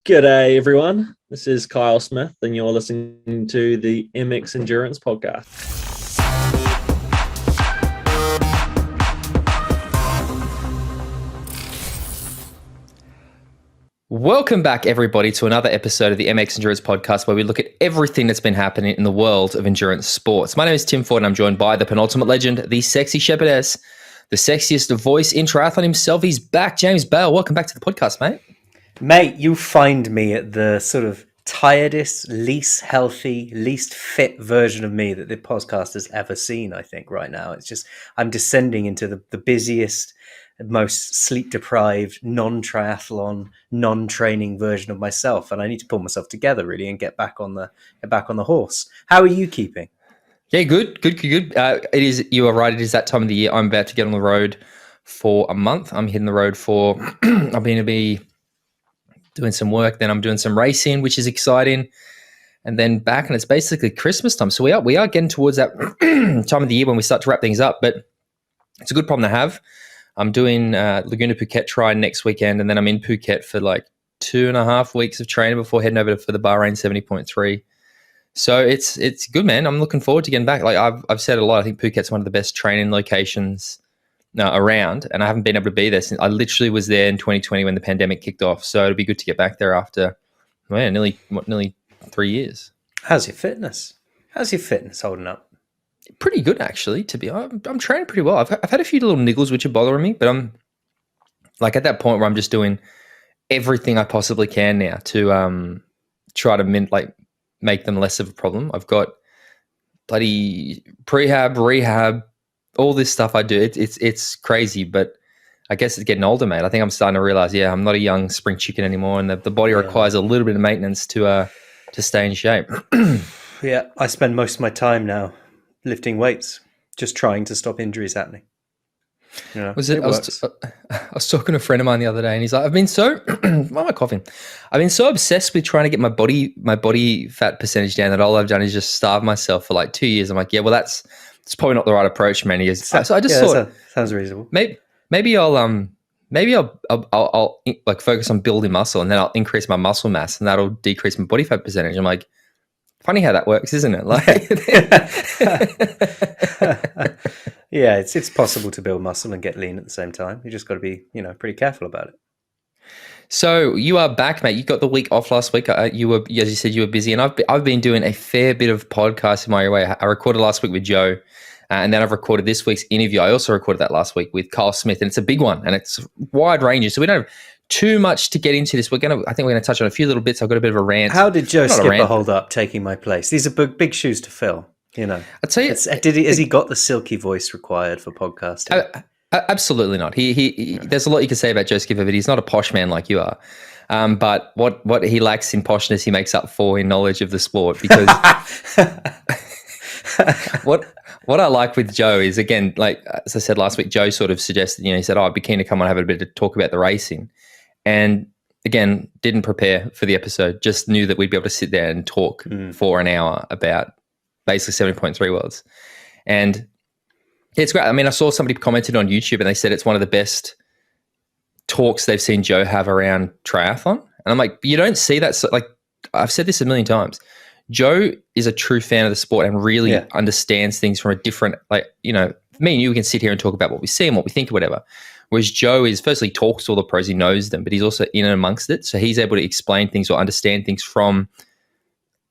G'day, everyone. This is Kyle Smith, and you're listening to the MX Endurance Podcast. Welcome back, everybody, to another episode of the MX Endurance Podcast, where we look at everything that's been happening in the world of endurance sports. My name is Tim Ford, and I'm joined by the penultimate legend, the sexy shepherdess, the sexiest voice in triathlon himself. He's back, James Bale. Welcome back to the podcast, mate. Mate, you find me at the sort of tiredest, least healthy, least fit version of me that the podcast has ever seen, I think, right now. It's just, I'm descending into the busiest, most sleep-deprived, non-triathlon, non-training version of myself. And I need to pull myself together, really, and get back on the horse. How are you keeping? Yeah, good. You are right. It is that time of the year. I'm about to get on the road for a month. I'm hitting the road for, I'm going to be doing some work, then I'm doing some racing, which is exciting, and then back, and it's basically Christmas time. So we are getting towards that time of the year when we start to wrap things up, but it's a good problem to have. I'm doing Laguna Phuket Tri next weekend, and then I'm in Phuket for like 2.5 weeks of training before heading over for the Bahrain 70.3. So it's good, man. I'm looking forward to getting back. Like I've said a lot, I think Phuket's one of the best training locations around, and I haven't been able to be there since I literally was there in 2020 when the pandemic kicked off. So it'll be good to get back there after nearly 3 years. How's your fitness? How's your fitness holding up? Pretty good, actually. I'm training pretty well. I've had a few little niggles which are bothering me, but I'm like at that point where I'm just doing everything I possibly can now to try to make them less of a problem. I've got bloody prehab, rehab, all this stuff I do. It's crazy, but I guess it's getting older, mate. I think I'm starting to realize, I'm not a young spring chicken anymore, and the body requires a little bit of maintenance to stay in shape. Yeah, I spend most of my time now lifting weights, just trying to stop injuries happening. You know, I was talking to a friend of mine the other day, and he's like, I've been so why am I coughing? I've been so obsessed with trying to get my body fat percentage down that all I've done is just starve myself for like 2 years. I'm like, it's probably not the right approach, man. He goes, so I just thought sounds reasonable. Maybe I'll like focus on building muscle, and then I'll increase my muscle mass, and that'll decrease my body fat percentage. I'm like, funny how that works, isn't it? Like, yeah, it's possible to build muscle and get lean at the same time. You just got to be, pretty careful about it. So you are back, mate. You got the week off last week. You were, as you said, you were busy, and I've been doing a fair bit of podcasting my way. I recorded last week with Joe, and then I've recorded this week's interview. I also recorded that last week with Kyle Smith, and it's a big one, and it's wide ranging. So we don't have too much to get into this. I think we're going to touch on a few little bits. I've got a bit of a rant. How did Joe Skipper hold up taking my place? These are big shoes to fill. I tell you, has he got the silky voice required for podcasting? Absolutely not. He there's a lot you can say about Joe Skipper, but he's not a posh man like you are. But what he lacks in poshness, he makes up for in knowledge of the sport. Because what I like with Joe is, again, like as I said last week, Joe sort of suggested, he said, I'd be keen to come on and have a bit of talk about the racing. And again, didn't prepare for the episode, just knew that we'd be able to sit there and talk for an hour about basically 70.3 worlds. And it's great. I mean, I saw somebody commented on YouTube and they said it's one of the best talks they've seen Joe have around triathlon. And I'm like, you don't see that. So, like, I've said this a million times. Joe is a true fan of the sport and really understands things from a different, me and you can sit here and talk about what we see and what we think or whatever. Whereas Joe is, firstly, talks to all the pros, he knows them, but he's also in and amongst it. So he's able to explain things or understand things from,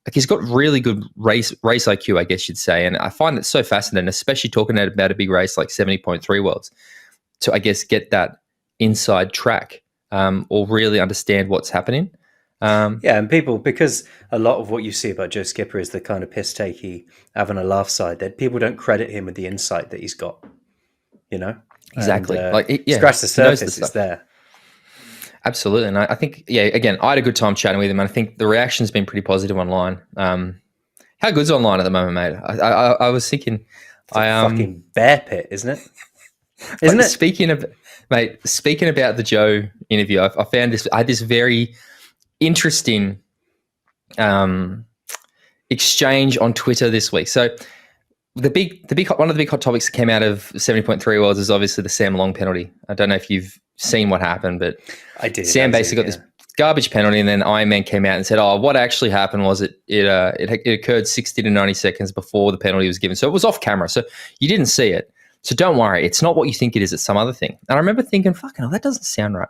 like, he's got really good race IQ, I guess you'd say. And I find that so fascinating, especially talking about a big race like 70.3 worlds, to, I guess, get that inside track or really understand what's happening. And people, because a lot of what you see about Joe Skipper is the kind of piss-takey, having a laugh side, that people don't credit him with the insight that he's got, Exactly. And, scratch the surface, it's there. Absolutely. And I think, again, I had a good time chatting with him, and I think the reaction's been pretty positive online. How good's online at the moment, mate? I was thinking... It's a fucking bear pit, isn't it? Isn't it? Speaking about the Joe interview, I had this very interesting exchange on Twitter this week. So one of the big hot topics that came out of 70.3 was obviously the Sam Long penalty. I don't know if you've seen what happened, but I did. Sam basically got this garbage penalty, and then Ironman came out and said, "Oh, what actually happened was it occurred 60 to 90 seconds before the penalty was given, so it was off camera, so you didn't see it. So don't worry, it's not what you think it is; it's some other thing." And I remember thinking, "Fucking hell, that doesn't sound right."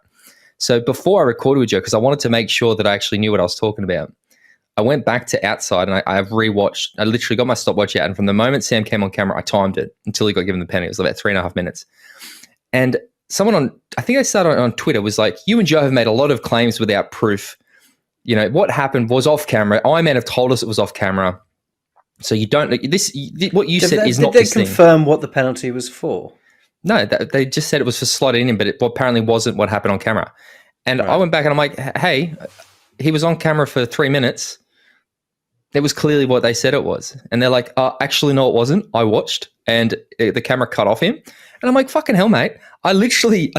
So before I recorded with Joe, because I wanted to make sure that I actually knew what I was talking about, I went back to outside and I've rewatched. I literally got my stopwatch out, and from the moment Sam came on camera, I timed it until he got given the penalty. It was about 3.5 minutes. And someone I think I started on Twitter, was like, "You and Joe have made a lot of claims without proof. You know, what happened was off camera. Ironman have told us it was off camera. So you don't, what you said is not this thing." Did they confirm what the penalty was for? No, they just said it was for slotting in, but it apparently wasn't what happened on camera. And right. I went back and I'm like, "Hey, he was on camera for 3 minutes. It was clearly what they said it was." And they're like, "Actually, no, it wasn't. I watched and the camera cut off him." And I'm like, "Fucking hell, mate. I literally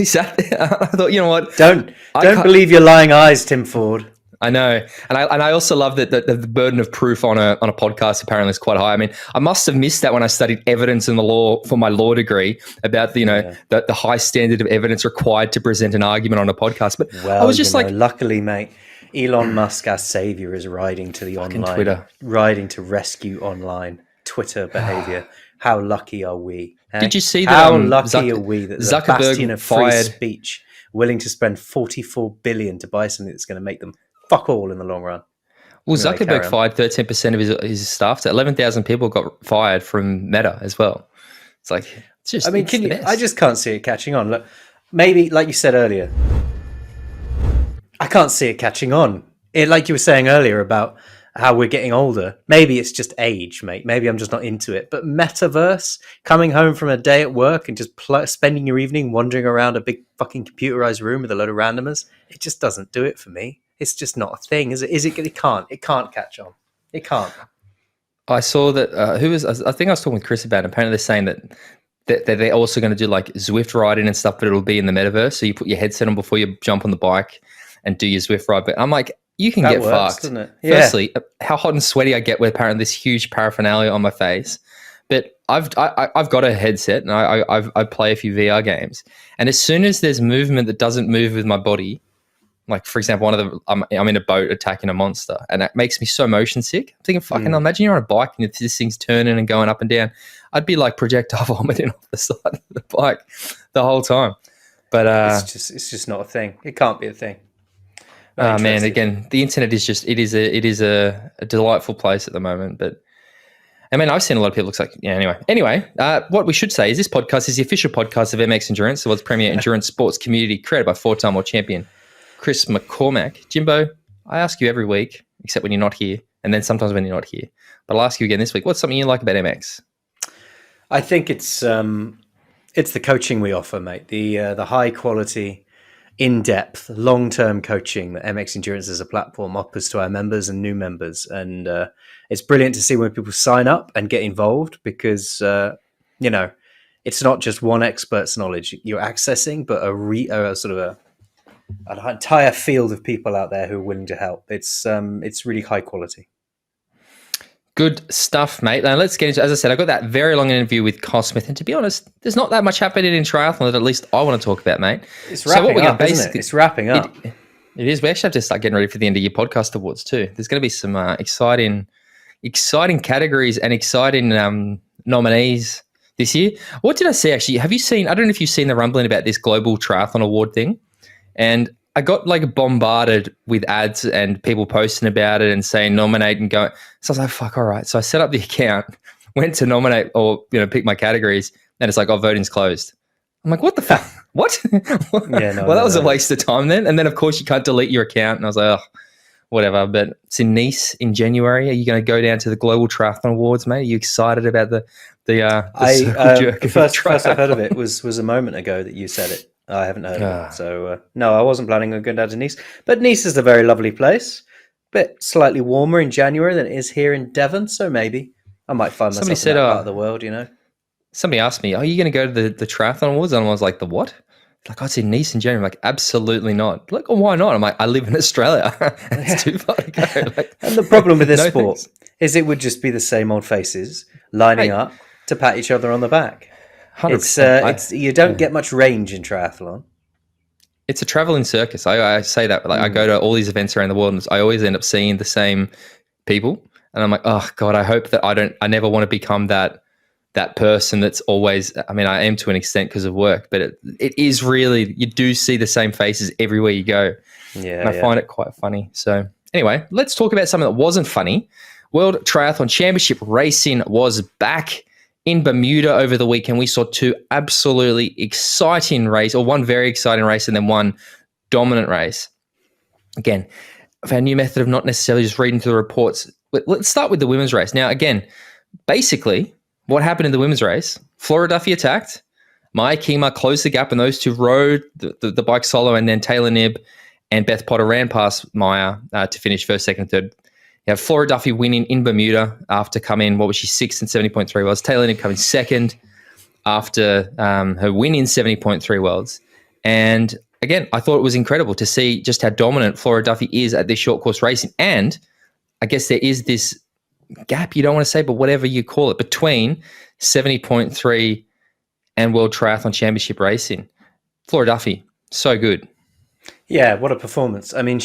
sat there. I thought, you know what? Don't believe your lying eyes, Tim Ford." I know. And I also love that the burden of proof on a podcast apparently is quite high. I mean, I must have missed that when I studied evidence in the law for my law degree about the high standard of evidence required to present an argument on a podcast. But I was just luckily, mate, Elon Musk, our savior, is riding to the online Twitter, riding to rescue online Twitter behavior. How lucky are we? Did you see that? How lucky are we that the bastion of free fired speech willing to spend $44 billion to buy something that's going to make them fuck all in the long run? Well, Zuckerberg fired 13% of his staff. So 11,000 people got fired from Meta as well. It's like, it's just, I just can't see it catching on. Look, maybe, like you said earlier, I can't see it catching on. Like you were saying earlier about how we're getting older. Maybe it's just age, mate. Maybe I'm just not into it. But metaverse, coming home from a day at work and just spending your evening wandering around a big fucking computerized room with a load of randomers, it just doesn't do it for me. It's just not a thing, is it? It can't catch on. It can't. I saw that, I think I was talking with Chris about it. Apparently they're saying that they're also going to do like Zwift riding and stuff, but it'll be in the metaverse. So you put your headset on before you jump on the bike and do your Zwift ride. But I'm like, you can get fucked. Doesn't it? Yeah. Firstly, how hot and sweaty I get with apparently this huge paraphernalia on my face. But I've got a headset and I play a few VR games. And as soon as there's movement that doesn't move with my body, like for example, I'm in a boat attacking a monster, and that makes me so motion sick. I'm thinking, fucking, imagine you're on a bike and this thing's turning and going up and down. I'd be like projectile vomiting off the side of the bike the whole time. But it's just not a thing. It can't be a thing. Oh man, again, the internet is just, it is a delightful place at the moment. But I mean, I've seen a lot of people. Looks like, yeah. Anyway, what we should say is this podcast is the official podcast of MX Endurance, the world's premier endurance sports community, created by 4-time world champion Chris McCormack. Jimbo, I ask you every week, except when you're not here, and then sometimes when you're not here. But I'll ask you again this week. What's something you like about MX? I think it's the coaching we offer, mate. The high quality, in-depth, long-term coaching that MX Endurance as a platform offers to our members and new members. And it's brilliant to see when people sign up and get involved because, it's not just one expert's knowledge you're accessing, but an entire field of people out there who are willing to help. It's really high quality. Good stuff, mate. Now let's get into, as I said, I got that very long interview with Kyle Smith, and to be honest, there's not that much happening in triathlon that at least I want to talk about, mate. It's wrapping up, isn't it? It's wrapping up. It is. We actually have to start getting ready for the end of year podcast awards too. There's going to be some exciting categories and exciting nominees this year. What did I see actually? Have you seen? I don't know if you've seen the rumbling about this global triathlon award thing, and I got like bombarded with ads and people posting about it and saying nominate and go. So I was like, fuck, all right. So I set up the account, went to nominate or pick my categories, and it's like, oh, voting's closed. I'm like, what the fuck? What? That was a waste of time then. And then of course you can't delete your account. And I was like, oh, whatever. But it's in Nice in January. Are you going to go down to the Global Triathlon Awards, mate? Are you excited about the first I've heard of it was a moment ago that you said it. I haven't heard of it. So, no, I wasn't planning on going down to Nice. But Nice is a very lovely place. Bit slightly warmer in January than it is here in Devon. So maybe I might find myself in that part of the world, Somebody asked me, are you going to go to the Triathlon Awards? And I was like, the what? Like, it's in Nice in January. I'm like, absolutely not. Like, oh, why not? I'm like, I live in Australia. It's too far to go. Like, and the problem with this sport is it would just be the same old faces lining up to pat each other on the back. 100%. You don't get much range in triathlon. it's a traveling circus. I say that, like I go to all these events around the world and I always end up seeing the same people. And I'm like, oh God, I hope that I never want to become that person that's always, I mean, I am to an extent because of work, but it is really, you do see the same faces everywhere you go. Yeah. And I find it quite funny. So anyway, let's talk about something that wasn't funny. World Triathlon Championship racing was back in Bermuda over the weekend. We saw two absolutely exciting races, or one very exciting race and then one dominant race. Again, of our new method of not necessarily just reading through the reports. Let's start with the women's race. Now, again, basically, what happened in the women's race? Flora Duffy attacked. Maya Kima closed the gap, and those two rode the bike solo, and then Taylor Knibb and Beth Potter ran past Maya to finish first, second, third. You have Flora Duffy winning in Bermuda after coming, what was she, 6th and 70.3 worlds. Taylor Knibb coming second after her win in 70.3 worlds. And again, I thought it was incredible to see just how dominant Flora Duffy is at this short course racing. And I guess there is this gap, you don't want to say, but whatever you call it, between 70.3 and World Triathlon Championship racing. Flora Duffy, so good. Yeah, what a performance. I mean,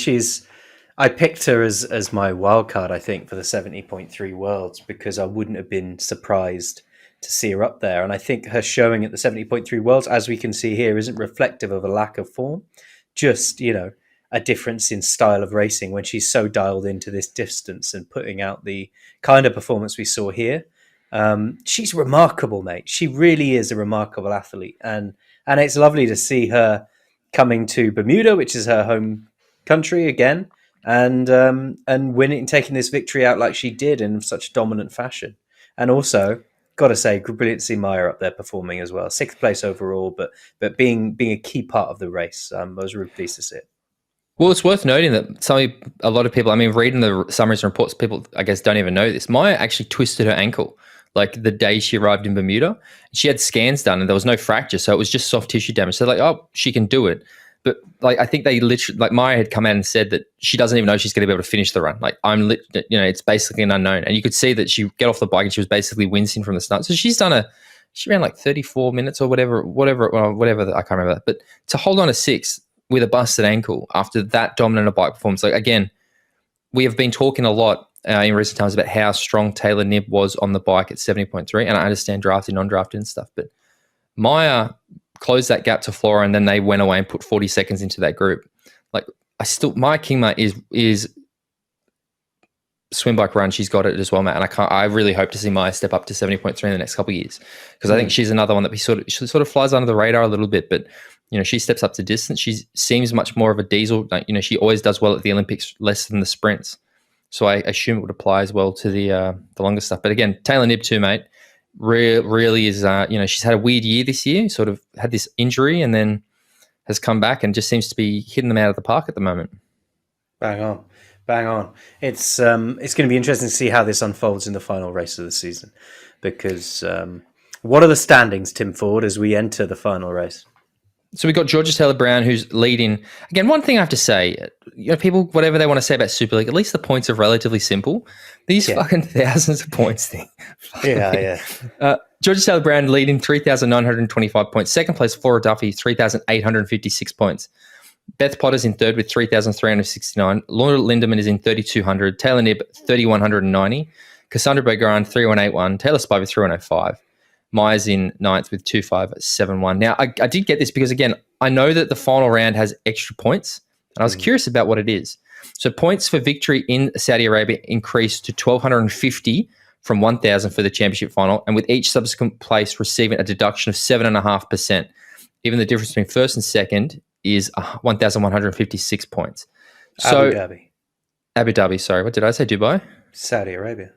I picked her as my wild card, I think, for the 70.3 worlds because I wouldn't have been surprised to see her up there. And I think her showing at the 70.3 worlds, as we can see here, isn't reflective of a lack of form, just, a difference in style of racing when she's so dialed into this distance and putting out the kind of performance we saw here. She's remarkable, mate. She really is a remarkable athlete. And it's lovely to see her coming to Bermuda, which is her home country again, and winning, taking this victory out like she did in such dominant fashion. And also, got to say, brilliant to see Maya up there performing as well. 6th place overall, but being a key part of the race. I was really pleased to see it. Well, it's worth noting that a lot of people, I mean, reading the summaries and reports, people, I guess, don't even know this. Maya actually twisted her ankle like the day she arrived in Bermuda. She had scans done and there was no fracture, so it was just soft tissue damage. So like, oh, she can do it. But like, I think they literally, like Maya had come out and said that she doesn't even know she's going to be able to finish the run. Like it's basically an unknown. And you could see that she get off the bike and she was basically wincing from the start. So she ran like 34 minutes or whatever, I can't remember that. But to hold on to 6th with a busted ankle after that dominant a bike performance, like again, we have been talking a lot in recent times about how strong Taylor Knibb was on the bike at 70.3, and I understand drafted, non-drafted and stuff, but Maya closed that gap to Flora, and then they went away and put 40 seconds into that group. Like Maya Kima is swim bike run. She's got it as well, Matt. And I really hope to see Maya step up to 70.3 in the next couple of years, because I think she's another one that she sort of flies under the radar a little bit, but she steps up to distance. She seems much more of a diesel. She always does well at the Olympics, less than the sprints. So I assume it would apply as well to the longer stuff. But again, Taylor Knibb too, mate, really is, she's had a weird year this year, sort of had this injury and then has come back and just seems to be hitting them out of the park at the moment. Bang on. It's going to be interesting to see how this unfolds in the final race of the season, because what are the standings, Tim Ford, as we enter the final race? So we got Georgia Taylor Brown, who's leading. Again, one thing I have to say, people, whatever they want to say about Super League, at least the points are relatively simple. These fucking thousands of points thing. Yeah. Georgia Taylor Brown leading 3,925 points. Second place, Flora Duffy, 3,856 points. Beth Potter's in third with 3,369. Laura Lindemann is in 3,200. Taylor Knibb, 3,190. Cassandra Beaugrand, 3,181. Taylor Spiver, 3,105. Maya's in ninth with 2,571. Now, I did get this because, again, I know that the final round has extra points, and I was curious about what it is. So points for victory in Saudi Arabia increased to 1,250 from 1,000 for the championship final, and with each subsequent place receiving a deduction of 7.5%. Even the difference between first and second is 1,156 points. So, Abu Dhabi, sorry. What did I say? Dubai? Saudi Arabia.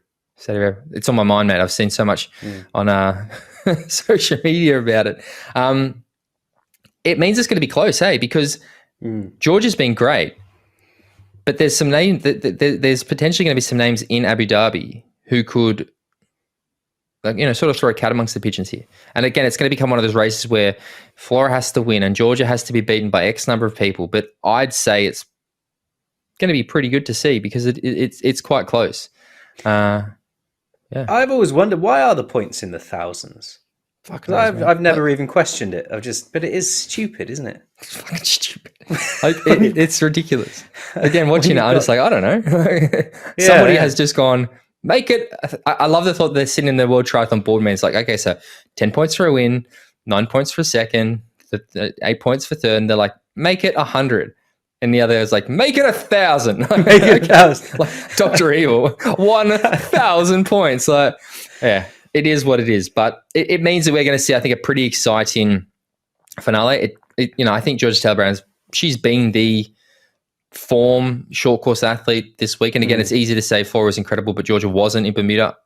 It's on my mind, mate. I've seen so much on social media about it. It means it's going to be close, hey, because Georgia's been great, but there's some name. There's potentially going to be some names in Abu Dhabi who could, sort of throw a cat amongst the pigeons here. And again, it's going to become one of those races where Flora has to win and Georgia has to be beaten by X number of people. But I'd say it's going to be pretty good to see because it's quite close. Yeah. I've always wondered, why are the points in the thousands? Fucking knows, man. I've never even questioned it. But it is stupid, isn't it? It's fucking stupid. It's ridiculous. Again, watching it, I'm just like, I don't know. Somebody has just gone, make it. I love the thought they're sitting in the World Triathlon board meeting. It's like, okay, so 10 points for a win, 9 points for a second, 8 points for third. And they're like, make it 100. And the other is like, make it 1,000. Make it 1,000. Like Dr. Evil, 1,000 points. Like, yeah, it is what it is. But it means that we're going to see, I think, a pretty exciting finale. I think Georgia Taylor Brown's, she's been the form short course athlete this week. And again, it's easy to say Flora was incredible, but Georgia wasn't in Bermuda.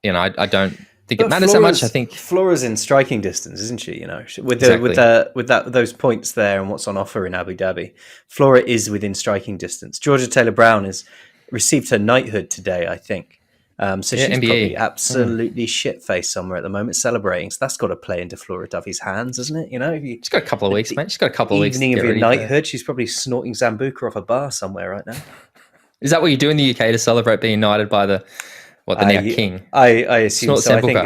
I don't think it matters so much. I think Flora's in striking distance, isn't she? With those points there and what's on offer in Abu Dhabi, Flora is within striking distance. Georgia Taylor Brown has received her knighthood today, I think. So she's NBA. probably absolutely shit-faced somewhere at the moment, celebrating. So that's got to play into Flora Duffy's hands, hasn't it? She's got a couple of weeks, mate. She's got a couple of weeks. Evening of your knighthood, she's probably snorting Zambuca off a bar somewhere right now. Is that what you do in the UK to celebrate being knighted by the now king? I assume so. I think.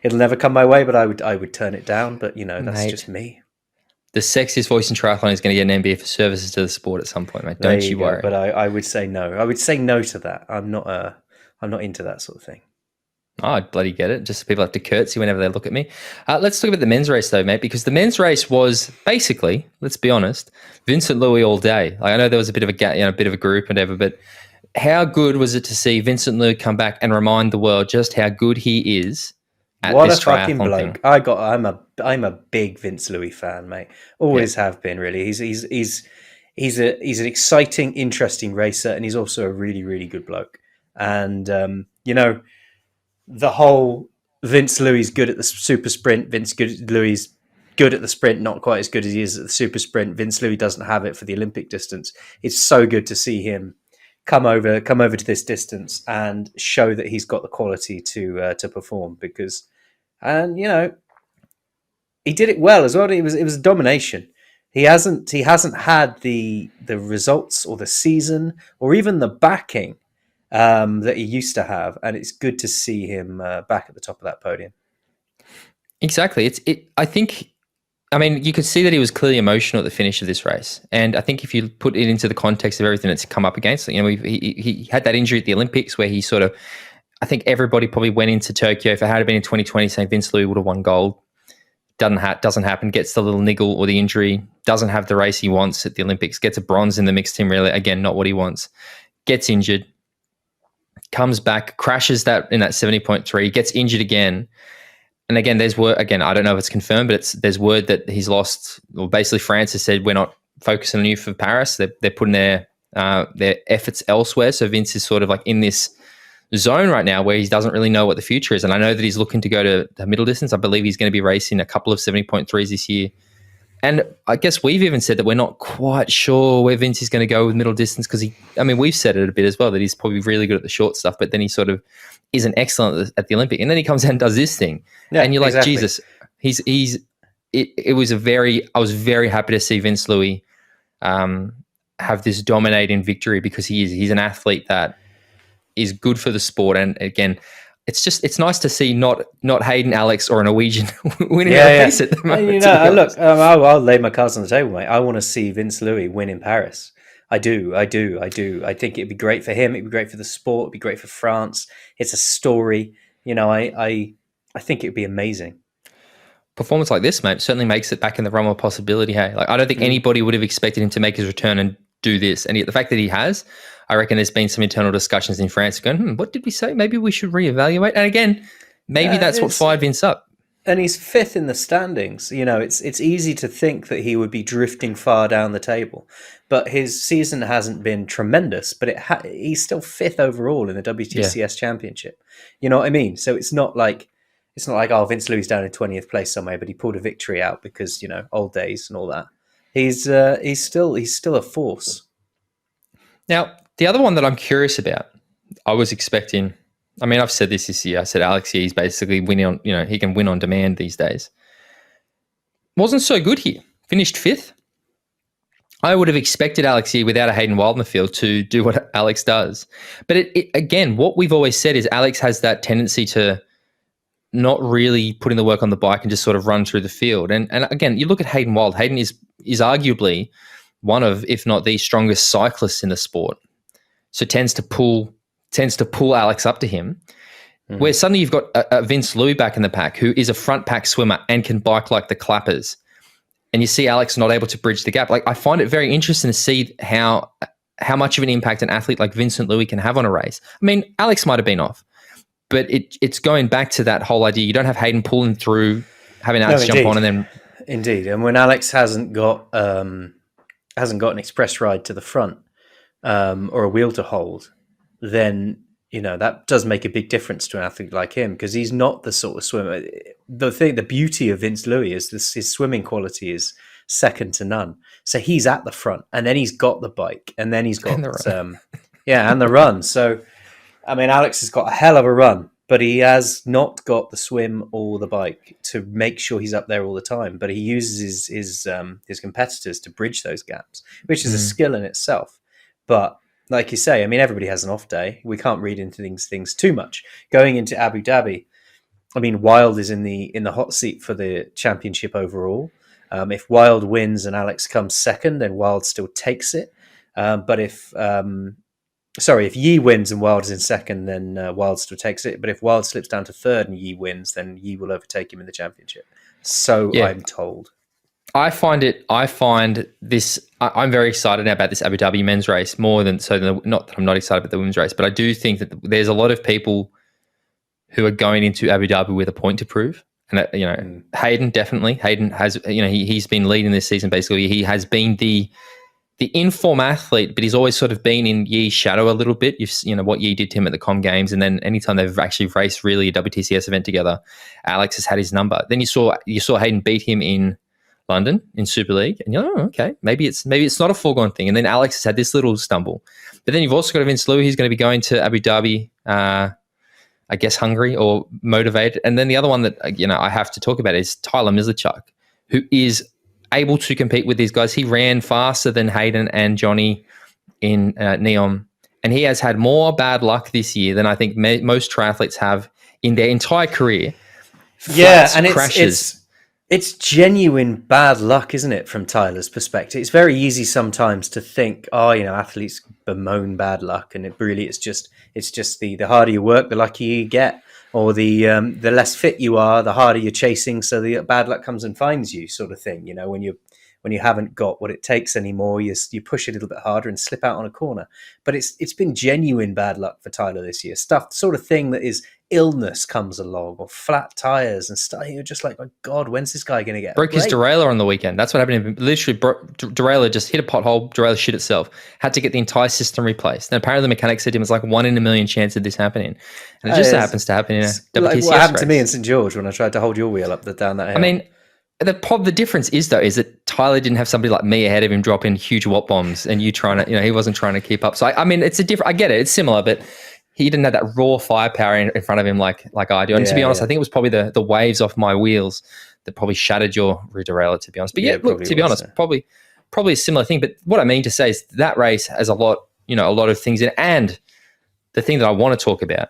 It'll never come my way, but I would turn it down. But that's just me. The sexiest voice in triathlon is going to get an MBA for services to the sport at some point, mate. Don't you worry. But I would say no. I would say no to that. I'm not into that sort of thing. Oh, I bloody get it. Just people have to curtsy whenever they look at me. Let's talk about the men's race, though, mate, because the men's race was basically, let's be honest, Vincent Luis all day. Like, I know there was a bit of a group and whatever, but how good was it to see Vincent Luis come back and remind the world just how good he is at this triathlon bloke! thing? I'm a big Vince Luis fan, mate. Always have been, really. He's an exciting, interesting racer, and he's also a really, really good bloke. And the whole Vince Luis good at the super sprint, Luis good at the sprint, not quite as good as he is at the super sprint. Vince Luis doesn't have it for the Olympic distance. It's so good to see him come over to this distance and show that he's got the quality to perform, because he did it well as well. It was domination. He hasn't had the results or the season or even the backing that he used to have, and it's good to see him back at the top of that podium. Exactly. I mean, you could see that he was clearly emotional at the finish of this race. And I think if you put it into the context of everything that's come up against, he had that injury at the Olympics where he sort of, I think everybody probably went into Tokyo, if it had been in 2020, saying Vince Luis would have won gold. Doesn't happen, gets the little niggle or the injury, doesn't have the race he wants at the Olympics, gets a bronze in the mixed team relay, again, not what he wants, gets injured, comes back, crashes that in that 70.3, gets injured again. And again, there's word, again, I don't know if it's confirmed, but there's word that he's lost, or basically France has said, we're not focusing on you for Paris. They're putting their efforts elsewhere. So Vince is sort of like in this zone right now where he doesn't really know what the future is. And I know that he's looking to go to the middle distance. I believe he's going to be racing a couple of 70.3s this year. And I guess we've even said that we're not quite sure where Vince is going to go with middle distance, because we've said it a bit as well, that he's probably really good at the short stuff, but then he sort of isn't excellent at the Olympic. And then he comes out and does this thing. Yeah, and you're like, exactly. Jesus, I was very happy to see Vince Luis have this dominating victory, because he's an athlete that is good for the sport. And again, it's nice to see not Hayden, Alex, or a Norwegian winning a piece at the moment. I'll lay my cards on the table, mate. I want to see Vince Luis win in Paris. I do. I think it'd be great for him. It'd be great for the sport. It'd be great for France. It's a story. I think it'd be amazing. Performance like this, mate, certainly makes it back in the realm of possibility. Hey, like, I don't think anybody would have expected him to make his return and do this. And the fact that he has, I reckon there's been some internal discussions in France going, what did we say? Maybe we should reevaluate. And again, maybe that's what fired Vince up. And he's fifth in the standings. It's easy to think that he would be drifting far down the table, but his season hasn't been tremendous. But he's still fifth overall in the WTCS Championship. You know what I mean? So it's not like Vince Luis down in 20th place somewhere, but he pulled a victory out because old days and all that. He's still a force. Now, the other one that I'm curious about, I was expecting. I've said this year. I said Alex here, he's basically winning on, he can win on demand these days. Wasn't so good here. Finished fifth. I would have expected Alex here without a Hayden Wild in the field to do what Alex does. But again, what we've always said is Alex has that tendency to not really putting the work on the bike and just sort of run through the field. And again, you look at Hayden Wild. Hayden is arguably one of, if not the strongest cyclists in the sport. So tends to pull Alex up to him. Mm-hmm. Where suddenly you've got a Vince Louis back in the pack, who is a front pack swimmer and can bike like the clappers. And you see Alex not able to bridge the gap. Like, I find it very interesting to see how much of an impact an athlete like Vincent Louis can have on a race. I mean, Alex might have been off, but it's going back to that whole idea. You don't have Hayden pulling through, having Alex jump on, and then indeed. And when Alex hasn't got an express ride to the front or a wheel to hold, then that does make a big difference to an athlete like him, because he's not the sort of swimmer. The beauty of Vince Louis is his swimming quality is second to none. So he's at the front, and then he's got the bike, and then he's got and the run. So, I mean, Alex has got a hell of a run, but he has not got the swim or the bike to make sure he's up there all the time. But he uses his competitors to bridge those gaps, which is a skill in itself. But like you say, I mean, everybody has an off day. We can't read into things too much. Going into Abu Dhabi, I mean, Wild is in the hot seat for the championship overall. If Wild wins and Alex comes second, then Wild still takes it. But if Yi wins and Wild is in second, then Wild still takes it. But if Wild slips down to third and Yi wins, then Yi will overtake him in the championship. So yeah. I'm told. I'm very excited now about this Abu Dhabi men's race not that I'm not excited about the women's race, but I do think that there's a lot of people who are going into Abu Dhabi with a point to prove. And, Hayden, definitely. Hayden has, he's been leading this season. Basically, he has been the inform athlete, but he's always sort of been in Yi's shadow a little bit. What Yi did to him at the Com Games, and then anytime they've actually raced really a WTCS event together, Alex has had his number. Then you saw Hayden beat him in London in Super League, and you're like, oh, okay, maybe it's not a foregone thing. And then Alex has had this little stumble, but then you've also got Vince Louis. He's going to be going to Abu Dhabi, I guess hungry or motivated. And then the other one that I have to talk about is Tyler Mizlichuk, who is able to compete with these guys. He ran faster than Hayden and Johnny in Neom, and he has had more bad luck this year than I think most triathletes have in their entire career. Yeah, and it's genuine bad luck, isn't it, from Tyler's perspective? It's very easy sometimes to think, athletes bemoan bad luck, and it's just the harder you work, the luckier you get, or the less fit you are, the harder you're chasing, so the bad luck comes and finds you, sort of thing. When you haven't got what it takes anymore, you push a little bit harder and slip out on a corner. But it's been genuine bad luck for Tyler this year. Stuff, sort of thing that is illness comes along, or flat tires and stuff. You're just like, oh God, when's this guy going to get broke his derailleur on the weekend? That's what happened to him. Literally, derailleur just hit a pothole. Derailleur shit itself. Had to get the entire system replaced. And apparently, the mechanic said to him, "It's like 1 in a million chance of this happening." And it just happens to happen in a WTCS like what happened race. to me in St George when I tried to hold your wheel up down that hill. I mean, the difference is that Tyler didn't have somebody like me ahead of him dropping huge watt bombs, and you trying to, he wasn't trying to keep up. So I mean, it's a different. I get it. It's similar, but he didn't have that raw firepower in front of him like I do. And to be honest, I think it was probably the waves off my wheels that probably shattered your rear derailleur, to be honest. But to be honest, probably a similar thing. But what I mean to say is that race has a lot of things in it. And the thing that I want to talk about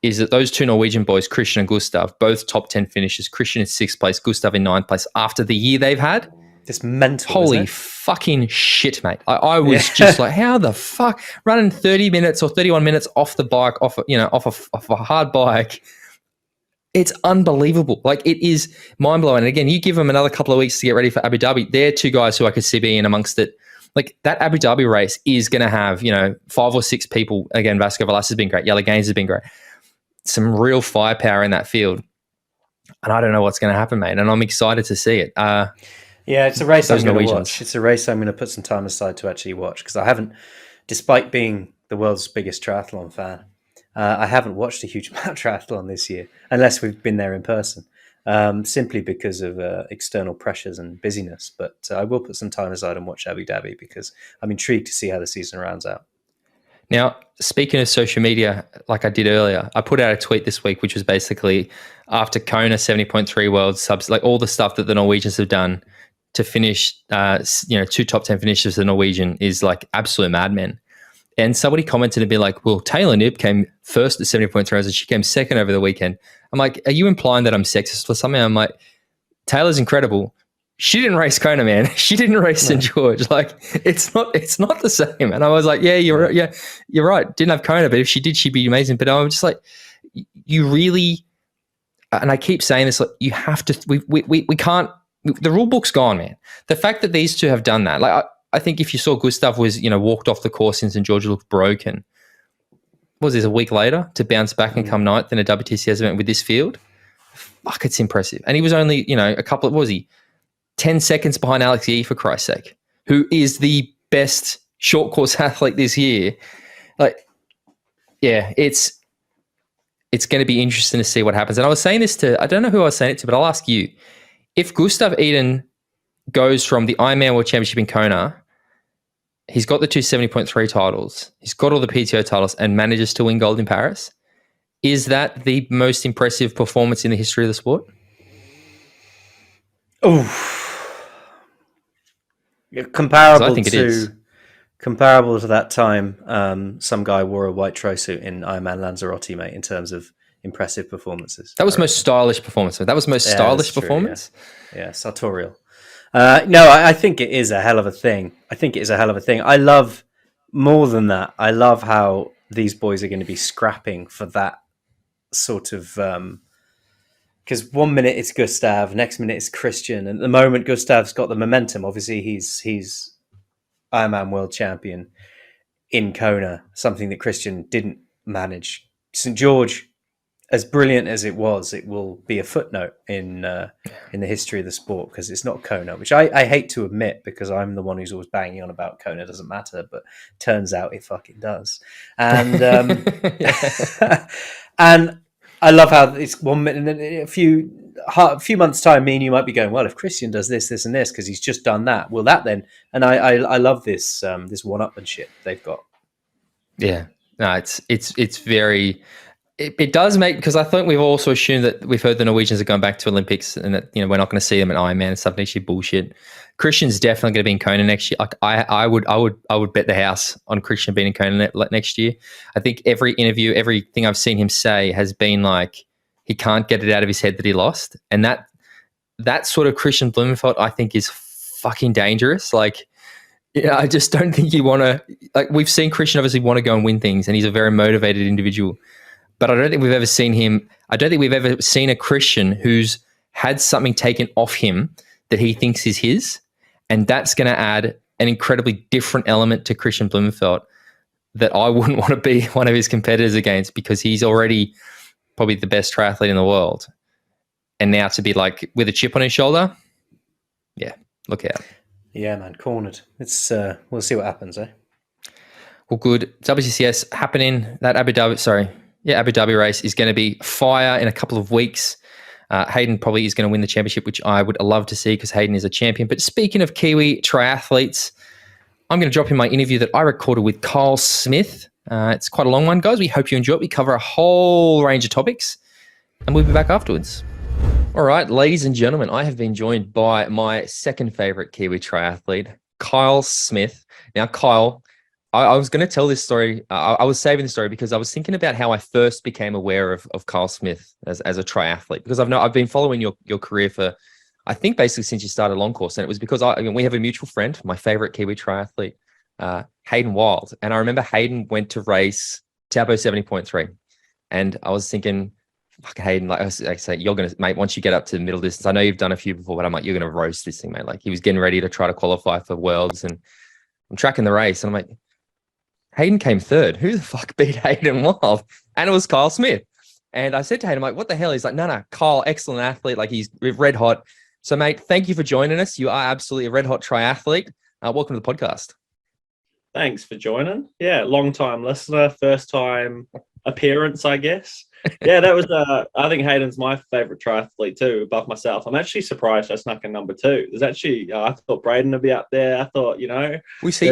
is that those two Norwegian boys, Christian and Gustav, both top 10 finishes. Christian in 6th place, Gustav in 9th place after the year they've had. It's mental. Holy fucking shit, mate. I was just like, how the fuck? Running 30 minutes or 31 minutes off the bike, off a hard bike. It's unbelievable. Like, it is mind-blowing. And again, you give them another couple of weeks to get ready for Abu Dhabi. They're two guys who I could see being amongst it. Like, that Abu Dhabi race is going to have, 5 or 6 people. Again, Vasco Velas has been great. Yella Gaines has been great. Some real firepower in that field. And I don't know what's going to happen, mate. And I'm excited to see it. Yeah, it's a race I'm going to watch. It's a race I'm going to put some time aside to actually watch, because I haven't, despite being the world's biggest triathlon fan, I haven't watched a huge amount of triathlon this year, unless we've been there in person, simply because of external pressures and busyness. But I will put some time aside and watch Abu Dhabi, because I'm intrigued to see how the season rounds out. Now, speaking of social media, like I did earlier, I put out a tweet this week, which was basically after Kona 70.3 World Subs, like all the stuff that the Norwegians have done to finish, 2 top 10 finishes for the Norwegian is like absolute madmen. And somebody commented and be like, well, Taylor Knibb came first at 70.3 hours and she came second over the weekend. I'm like, are you implying that I'm sexist or something? I'm like, Taylor's incredible. She didn't race Kona, man. She didn't race St. George. Like, it's not the same. And I was like, you're right. Didn't have Kona, but if she did, she'd be amazing. But I'm just like, you really, and I keep saying this, like, you have to, we can't, the rule book's gone, man. The fact that these two have done that, like, I think if you saw Gustav was, walked off the course in St. George, looked broken. What was this, a week later to bounce back and come ninth in a WTCS event with this field? Fuck, it's impressive. And he was only, a couple of, what was he? 10 seconds behind Alex Yee, for Christ's sake, who is the best short course athlete this year. Like, yeah, it's going to be interesting to see what happens. And I was saying this I don't know who I was saying it to, but I'll ask you. If Gustav Eden goes from the Ironman World Championship in Kona, he's got the 270.3 titles, he's got all the PTO titles, and manages to win gold in Paris, is that the most impressive performance in the history of the sport? Oh, comparable I think it is. Comparable to that time, some guy wore a white tracksuit suit in Ironman Lanzarote, mate, in terms of impressive performances. That was most stylish performance. That was most stylish performance. Yeah, sartorial. No, I think it is a hell of a thing. I love, more than that, I love how these boys are going to be scrapping for that sort of, because 1 minute it's Gustav, next minute it's Christian, and at the moment Gustav's got the momentum. Obviously he's Ironman world champion in Kona, something that Christian didn't manage. St. George, as brilliant as it was, it will be a footnote in the history of the sport, because it's not Kona, which I hate to admit, because I'm the one who's always banging on about Kona doesn't matter, but turns out it fucking does. And and I love how it's 1 minute, and then in a few months' time, me and you might be going, well, if Christian does this, this, and this, because he's just done that, will that then? And I love this this one-upmanship they've got. Yeah, no, it's very. It does make, because I think we've also assumed that we've heard the Norwegians are going back to Olympics and that we're not going to see them at Ironman and stuff next year. Bullshit. Christian's definitely going to be in Kona next year. Like I would bet the house on Christian being in Kona next year. I think every interview, everything I've seen him say has been like he can't get it out of his head that he lost, and that sort of Christian Blumenfeld I think is fucking dangerous. Like, I just don't think you want to. Like, we've seen Christian obviously want to go and win things, and he's a very motivated individual. But I don't think we've ever seen him. I don't think we've ever seen a Christian who's had something taken off him that he thinks is his. And that's going to add an incredibly different element to Christian Blumenfeld that I wouldn't want to be one of his competitors against, because he's already probably the best triathlete in the world. And now to be like with a chip on his shoulder, yeah, look out. Yeah, man, cornered. It's we'll see what happens, eh? Well, good. WCCS happening. That Abu Dhabi race is going to be fire in a couple of weeks. Hayden probably is going to win the championship, which I would love to see, because Hayden is a champion. But speaking of Kiwi triathletes, I'm going to drop in my interview that I recorded with Kyle Smith. It's quite a long one, guys. We hope you enjoy it. We cover a whole range of topics, and we'll be back afterwards. All right, ladies and gentlemen, I have been joined by my second favorite Kiwi triathlete, Kyle Smith. Now, Kyle, I was going to tell this story. I was saving the story because I was thinking about how I first became aware of Kyle Smith as a triathlete, because I've been following your career for, I think, basically since you started long course. And it was because we have a mutual friend, my favorite Kiwi triathlete, Hayden Wild. And I remember Hayden went to race Taupo 70.3. And I was thinking, fuck, Hayden, like I say, you're going to, mate, once you get up to the middle distance, I know you've done a few before, but I'm like, you're going to roast this thing, mate. Like, he was getting ready to try to qualify for Worlds, and I'm tracking the race, and I'm like, Hayden came third. Who the fuck beat Hayden Wild? And it was Kyle Smith. And I said to Hayden, I'm like, what the hell? He's like, no, Kyle, excellent athlete. Like, he's red hot. So, mate, thank you for joining us. You are absolutely a red hot triathlete. Welcome to the podcast. Thanks for joining. Yeah, long time listener, first time appearance, I guess. Yeah, that was, I think Hayden's my favorite triathlete too, above myself. I'm actually surprised I snuck in number 2. There's actually, I thought Braden would be up there. I thought, we see,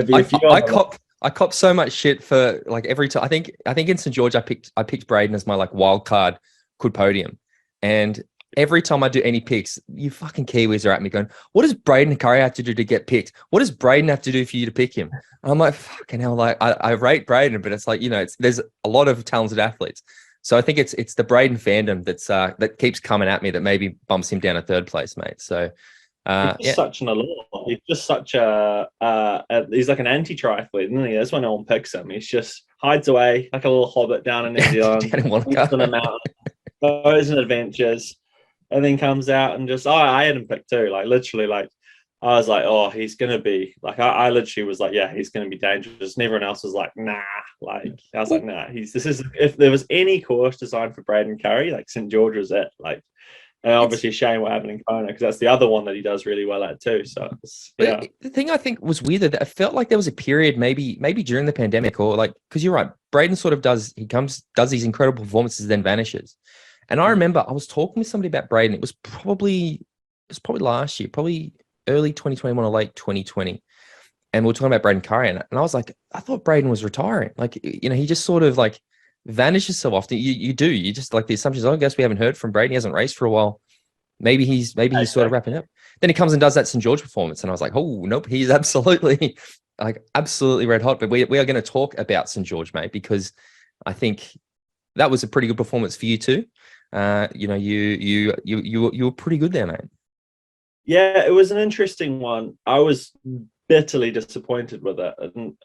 I cop so much shit for like every time. I think in St. George, I picked Braden as my like wild card could podium. And every time I do any picks, you fucking Kiwis are at me going, what does Braden Curry have to do to get picked? What does Braden have to do for you to pick him? And I'm like, fucking hell, like I rate Braden, but it's like, you know, there's a lot of talented athletes. So I think it's the Braden fandom that keeps coming at me that maybe bumps him down to third place, mate. So he's such an allure. He's just such he's like an anti-triathlete, isn't he? That's why no one picks him. He's just hides away like a little hobbit down in New Zealand, lives on a mountain, goes on adventures, and then comes out and just, I had him picked too. Like literally, like I was like, oh, he's gonna be like, I literally was like, yeah, he's gonna be dangerous. And everyone else was like, nah. Like I was like, nah. If there was any course designed for Braden Curry, like St. George was it. Like, and obviously a shame what happened in Kona because that's the other one that he does really well at too. So yeah. The thing I think was weird that I felt like there was a period maybe during the pandemic or like, because you're right, Braden sort of does these incredible performances, then vanishes. And I remember I was talking with somebody about Braden. It was probably last year, probably early 2021 or late 2020. And we were talking about Braden Curry. And I was like, I thought Braden was retiring. Like, you know, he just sort of like vanishes so often. You just like the assumptions, I guess we haven't heard from Braden. He hasn't raced for a while. Maybe he's sort of wrapping up. Then he comes and does that St. George performance. And I was like, oh, nope, he's absolutely red hot. But we are going to talk about St. George, mate, because I think that was a pretty good performance for you too. You know, you were pretty good there, mate. Yeah, it was an interesting one. I was bitterly disappointed with it,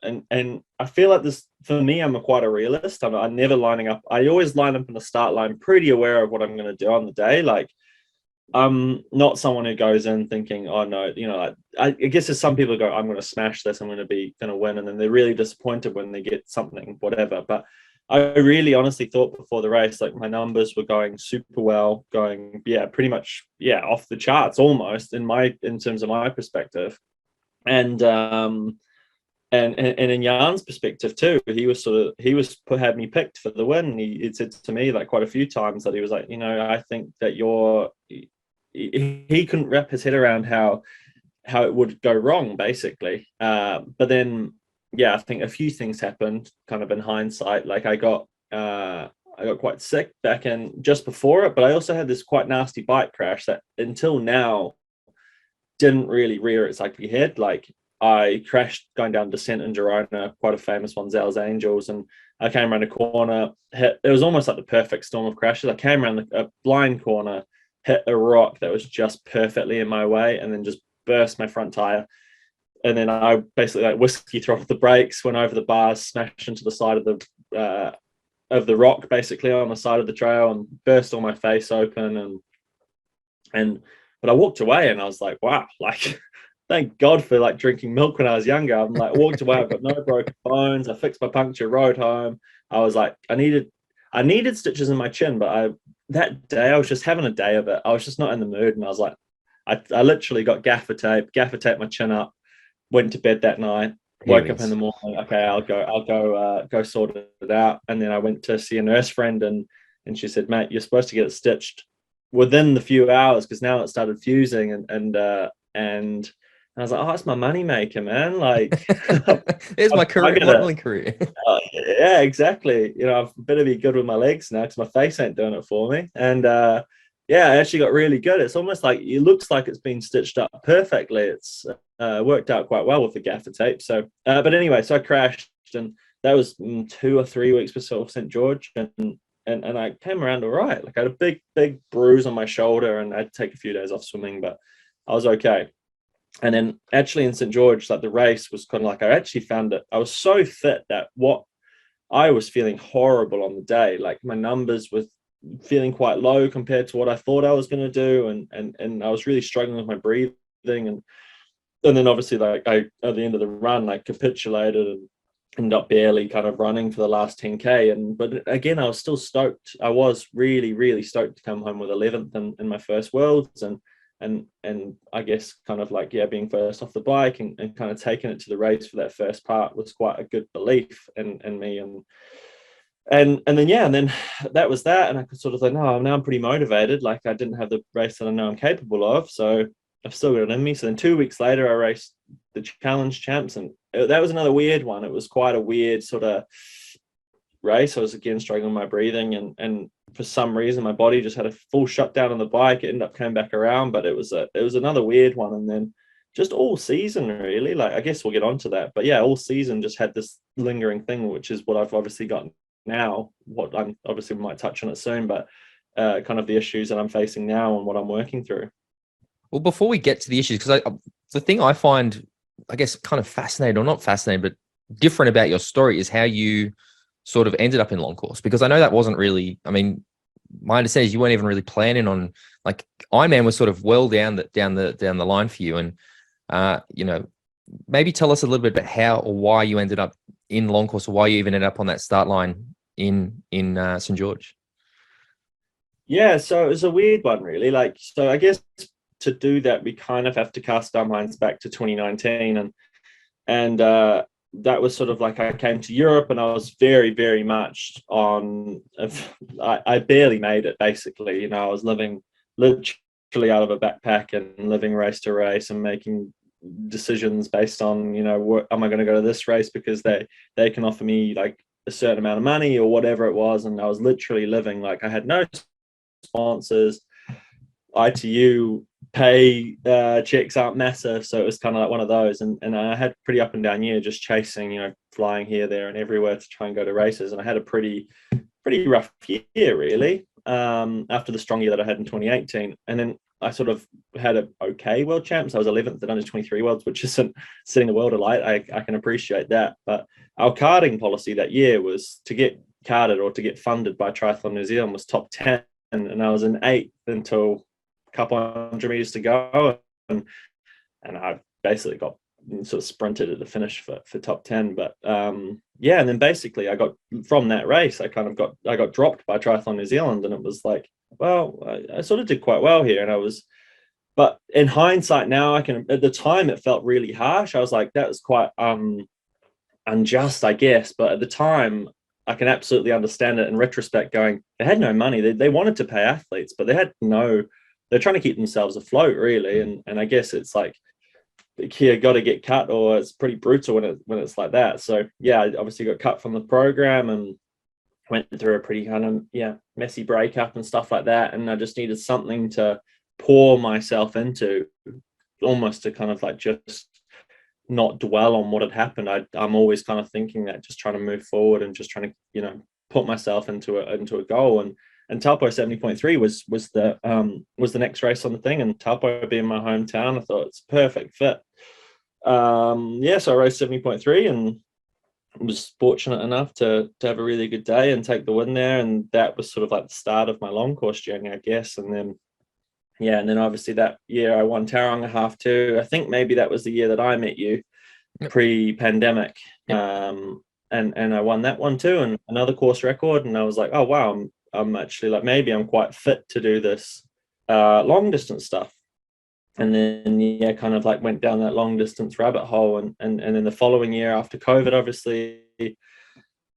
and I feel like this for me. I'm quite a realist. I'm never lining up. I always line up in the start line, pretty aware of what I'm going to do on the day. Like I'm not someone who goes in thinking, oh no, you know, like, I guess there's some people who go, I'm going to smash this, I'm going to win, and then they're really disappointed when they get something, whatever. But I really honestly thought before the race, like my numbers were going super well, pretty much off the charts almost in terms of my perspective, and in Jan's perspective too, he had me picked for the win. He said to me like quite a few times that he was like, you know, I think that he couldn't wrap his head around how it would go wrong basically, but then. Yeah, I think a few things happened kind of in hindsight. Like I got quite sick back in just before it, but I also had this quite nasty bike crash that until now didn't really rear its ugly head. Like I crashed going down Descent in Girona, quite a famous one, Zell's Angels, and I came around a corner, it was almost like the perfect storm of crashes. I came around a blind corner, hit a rock that was just perfectly in my way, and then just burst my front tire. And then I basically like whiskey throttled the brakes, went over the bars, smashed into the side of the rock, basically on the side of the trail, and burst all my face open. But I walked away and I was like, wow, like thank God for like drinking milk when I was younger. I'm like, walked away, I've got no broken bones. I fixed my puncture, rode home. I was like, I needed stitches in my chin, but that day I was just having a day of it. I was just not in the mood, and I was like, I literally got gaffer tape my chin up. Went to bed that night, woke up in the morning. Okay, I'll go sort it out. And then I went to see a nurse friend, and she said, mate, you're supposed to get it stitched within the few hours because now it started fusing. And I was like, oh, it's my money maker, man. Like, it's my current modeling career. Yeah, exactly. You know, I better be good with my legs now because my face ain't doing it for me. And I actually got really good. It's almost like it looks like it's been stitched up perfectly. It's worked out quite well with the gaffer tape. So, but anyway, so I crashed, and that was 2 or 3 weeks before St. George, and I came around all right. Like I had a big bruise on my shoulder, and I had to take a few days off swimming, but I was okay. And then actually in St. George, like the race was kind of like I actually found it. I was so fit that what I was feeling horrible on the day. Like my numbers were feeling quite low compared to what I thought I was going to do, and I was really struggling with my breathing, and then obviously like I at the end of the run I capitulated and ended up barely kind of running for the last 10k, but again I was still stoked. I was really stoked to come home with 11th in my first worlds, and I guess kind of like being first off the bike and kind of taking it to the race for that first part was quite a good belief in me, and then that was that, and I could sort of think, no, now I'm pretty motivated. Like I didn't have the race that I know I'm capable of, so I've still got it in me. So then 2 weeks later I raced the challenge champs, and that was another weird one. It was quite a weird sort of race, I was again struggling with my breathing, and for some reason my body just had a full shutdown on the bike. It ended up coming back around, but it was another weird one. And then just all season, really, like, I guess we'll get onto that, but yeah, all season just had this lingering thing, which is what I've obviously got now. What I'm obviously, we might touch on it soon, but kind of the issues that I'm facing now and what I'm working through. Well, before we get to the issues, because the thing I find, I guess, kind of fascinating, or not fascinating, but different about your story is how you sort of ended up in long course. Because I know that wasn't really, I mean, my understanding is you weren't even really planning on, like, Ironman was sort of well down the line for you. And you know, maybe tell us a little bit about how or why you ended up in long course, or why you even ended up on that start line in St. George. Yeah, so it was a weird one, really. Like, so I guess to do that, we kind of have to cast our minds back to 2019, and that was sort of like, I came to Europe and I was very, very much on. I barely made it, basically. You know, I was living literally out of a backpack and living race to race and making decisions based on, you know, am I going to go to this race because they can offer me like a certain amount of money or whatever it was, and I was literally living like I had no sponsors. ITU pay checks aren't massive, so it was kind of like one of those, and I had pretty up and down year, just chasing, you know, flying here, there, and everywhere to try and go to races, and I had a pretty rough year, really, after the strong year that I had in 2018, and then I sort of had a okay world champs. I was 11th at under 23 worlds, which isn't setting the world alight. I can appreciate that, but our carding policy that year was to get carded or to get funded by Triathlon New Zealand was top 10, and I was in 8th until a couple hundred meters to go, and I basically got sort of sprinted at the finish for top 10. But yeah, and then basically I got, from that race, I got dropped by Triathlon New Zealand, and it was like, well, I sort of did quite well here, and but in hindsight now, at the time it felt really harsh. I was like, that was quite unjust, I guess, but at the time I can absolutely understand it in retrospect, going, they had no money. They wanted to pay athletes, but they're trying to keep themselves afloat, really. And I guess it's like, here, got to get cut, or it's pretty brutal when it's like that. So yeah, I obviously got cut from the program and went through a pretty kind of messy breakup and stuff like that. And I just needed something to pour myself into, almost to kind of like just not dwell on what had happened. I'm always kind of thinking that, just trying to move forward and just trying to, you know, put myself into a goal. And Taupo 70.3 was the next race on the thing, and Taupo being my hometown, I thought it's a perfect fit. So I raced 70.3 and was fortunate enough to have a really good day and take the win there, and that was sort of like the start of my long course journey, I guess. And then obviously that year I won Tauranga half too. I think maybe that was the year that I met you, pre-pandemic. And I won that one too, and another course record, and I was like, oh wow, I'm actually like, maybe I'm quite fit to do this long distance stuff. And then kind of like went down that long distance rabbit hole, and then the following year, after COVID, obviously,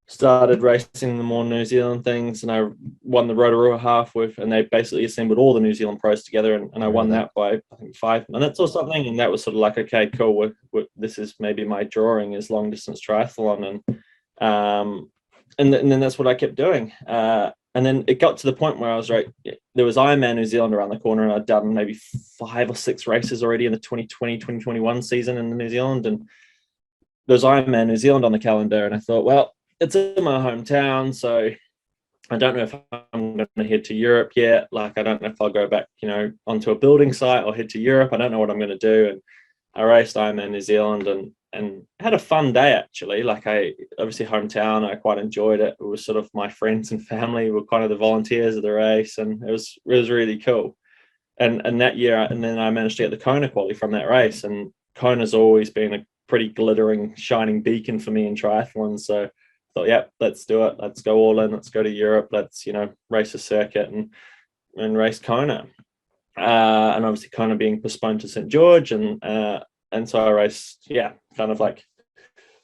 started racing the more New Zealand things, and I won the Rotorua half and they basically assembled all the New Zealand pros together, and I won that by, I think, 5 minutes or something. And that was sort of like, okay, cool, this is maybe my drawing, is long distance triathlon. And then that's what I kept doing. And then it got to the point where I was there was Ironman New Zealand around the corner, and I'd done maybe 5 or 6 races already in the 2020, 2021 season in New Zealand. And there was Ironman New Zealand on the calendar. And I thought, well, it's in my hometown, so I don't know if I'm going to head to Europe yet. Like, I don't know if I'll go back, you know, onto a building site or head to Europe. I don't know what I'm going to do. And I raced Ironman New Zealand and had a fun day, actually. Like, obviously hometown, I quite enjoyed it. It was sort of my friends and family were kind of the volunteers of the race, and it was really cool. And that year, and then I managed to get the Kona quali from that race. And Kona's always been a pretty glittering, shining beacon for me in triathlon. So I thought, yeah, let's do it. Let's go all in. Let's go to Europe. Let's, you know, race a circuit and race Kona. And obviously Kona being postponed to St. George, and so I raced, kind of like,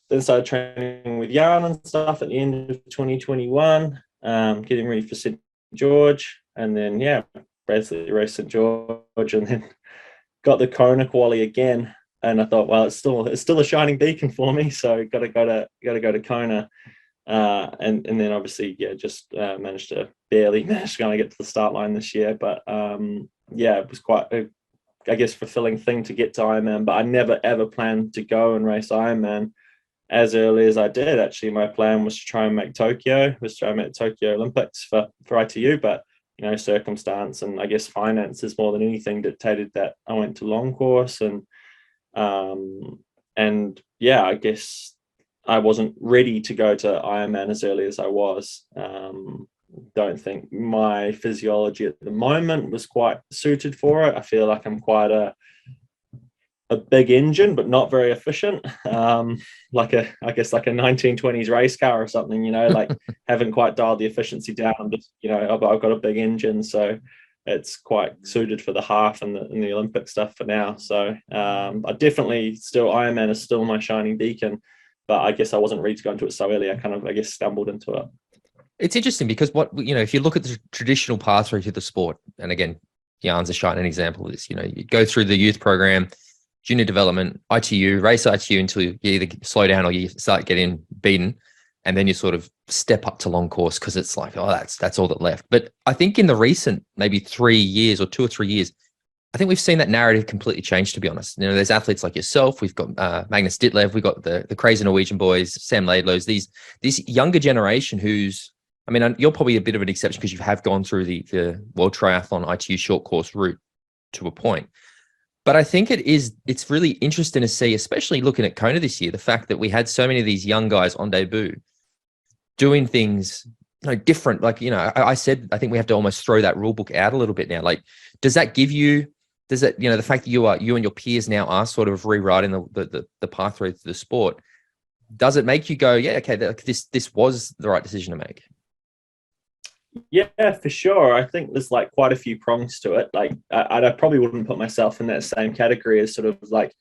then started training with Jan and stuff at the end of 2021, getting ready for St. George, and then basically raced St. George, and then got the Kona quali again. And I thought, well, it's still a shining beacon for me, so got to go to Kona. And then obviously, just managed to barely manage to kind of get to the start line this year. But it was quite a, I guess, fulfilling thing to get to Ironman. But I never ever planned to go and race Ironman as early as I did. Actually, my plan was to try and make Tokyo Olympics for ITU, but circumstance and I guess finances more than anything dictated that I went to long course, and I guess I wasn't ready to go to Ironman as early as I was. Don't think my physiology at the moment was quite suited for it. I feel like I'm quite a big engine, but not very efficient. Like a 1920s race car or something, like haven't quite dialed the efficiency down. I'm just, I've got a big engine, so it's quite suited for the half and the Olympic stuff for now. So I definitely Ironman is still my shining beacon, but I guess I wasn't ready to go into it so early. I kind of, I guess, stumbled into it. It's interesting because if you look at the traditional pathway to the sport, and again, Jan's a shining example of this, you go through the youth program, junior development, ITU, race ITU until you either slow down or you start getting beaten. And then you sort of step up to long course because it's like, oh, that's all that left. But I think in the recent maybe 3 years or 2 or 3 years, I think we've seen that narrative completely change, to be honest. There's athletes like yourself. We've got Magnus Ditlev. We've got the crazy Norwegian boys, Sam Laidlow's, this younger generation who's, I mean, you're probably a bit of an exception because you have gone through the World Triathlon ITU short course route to a point. But I think it's really interesting to see, especially looking at Kona this year, the fact that we had so many of these young guys on debut doing things different. Like, I said, I think we have to almost throw that rule book out a little bit now. Like, does that, the fact that you and your peers now are sort of rewriting the pathway to the sport, does it make you go, yeah, okay, this was the right decision to make? Yeah, for sure. I think there's like quite a few prongs to it. Like I probably wouldn't put myself in that same category as sort of like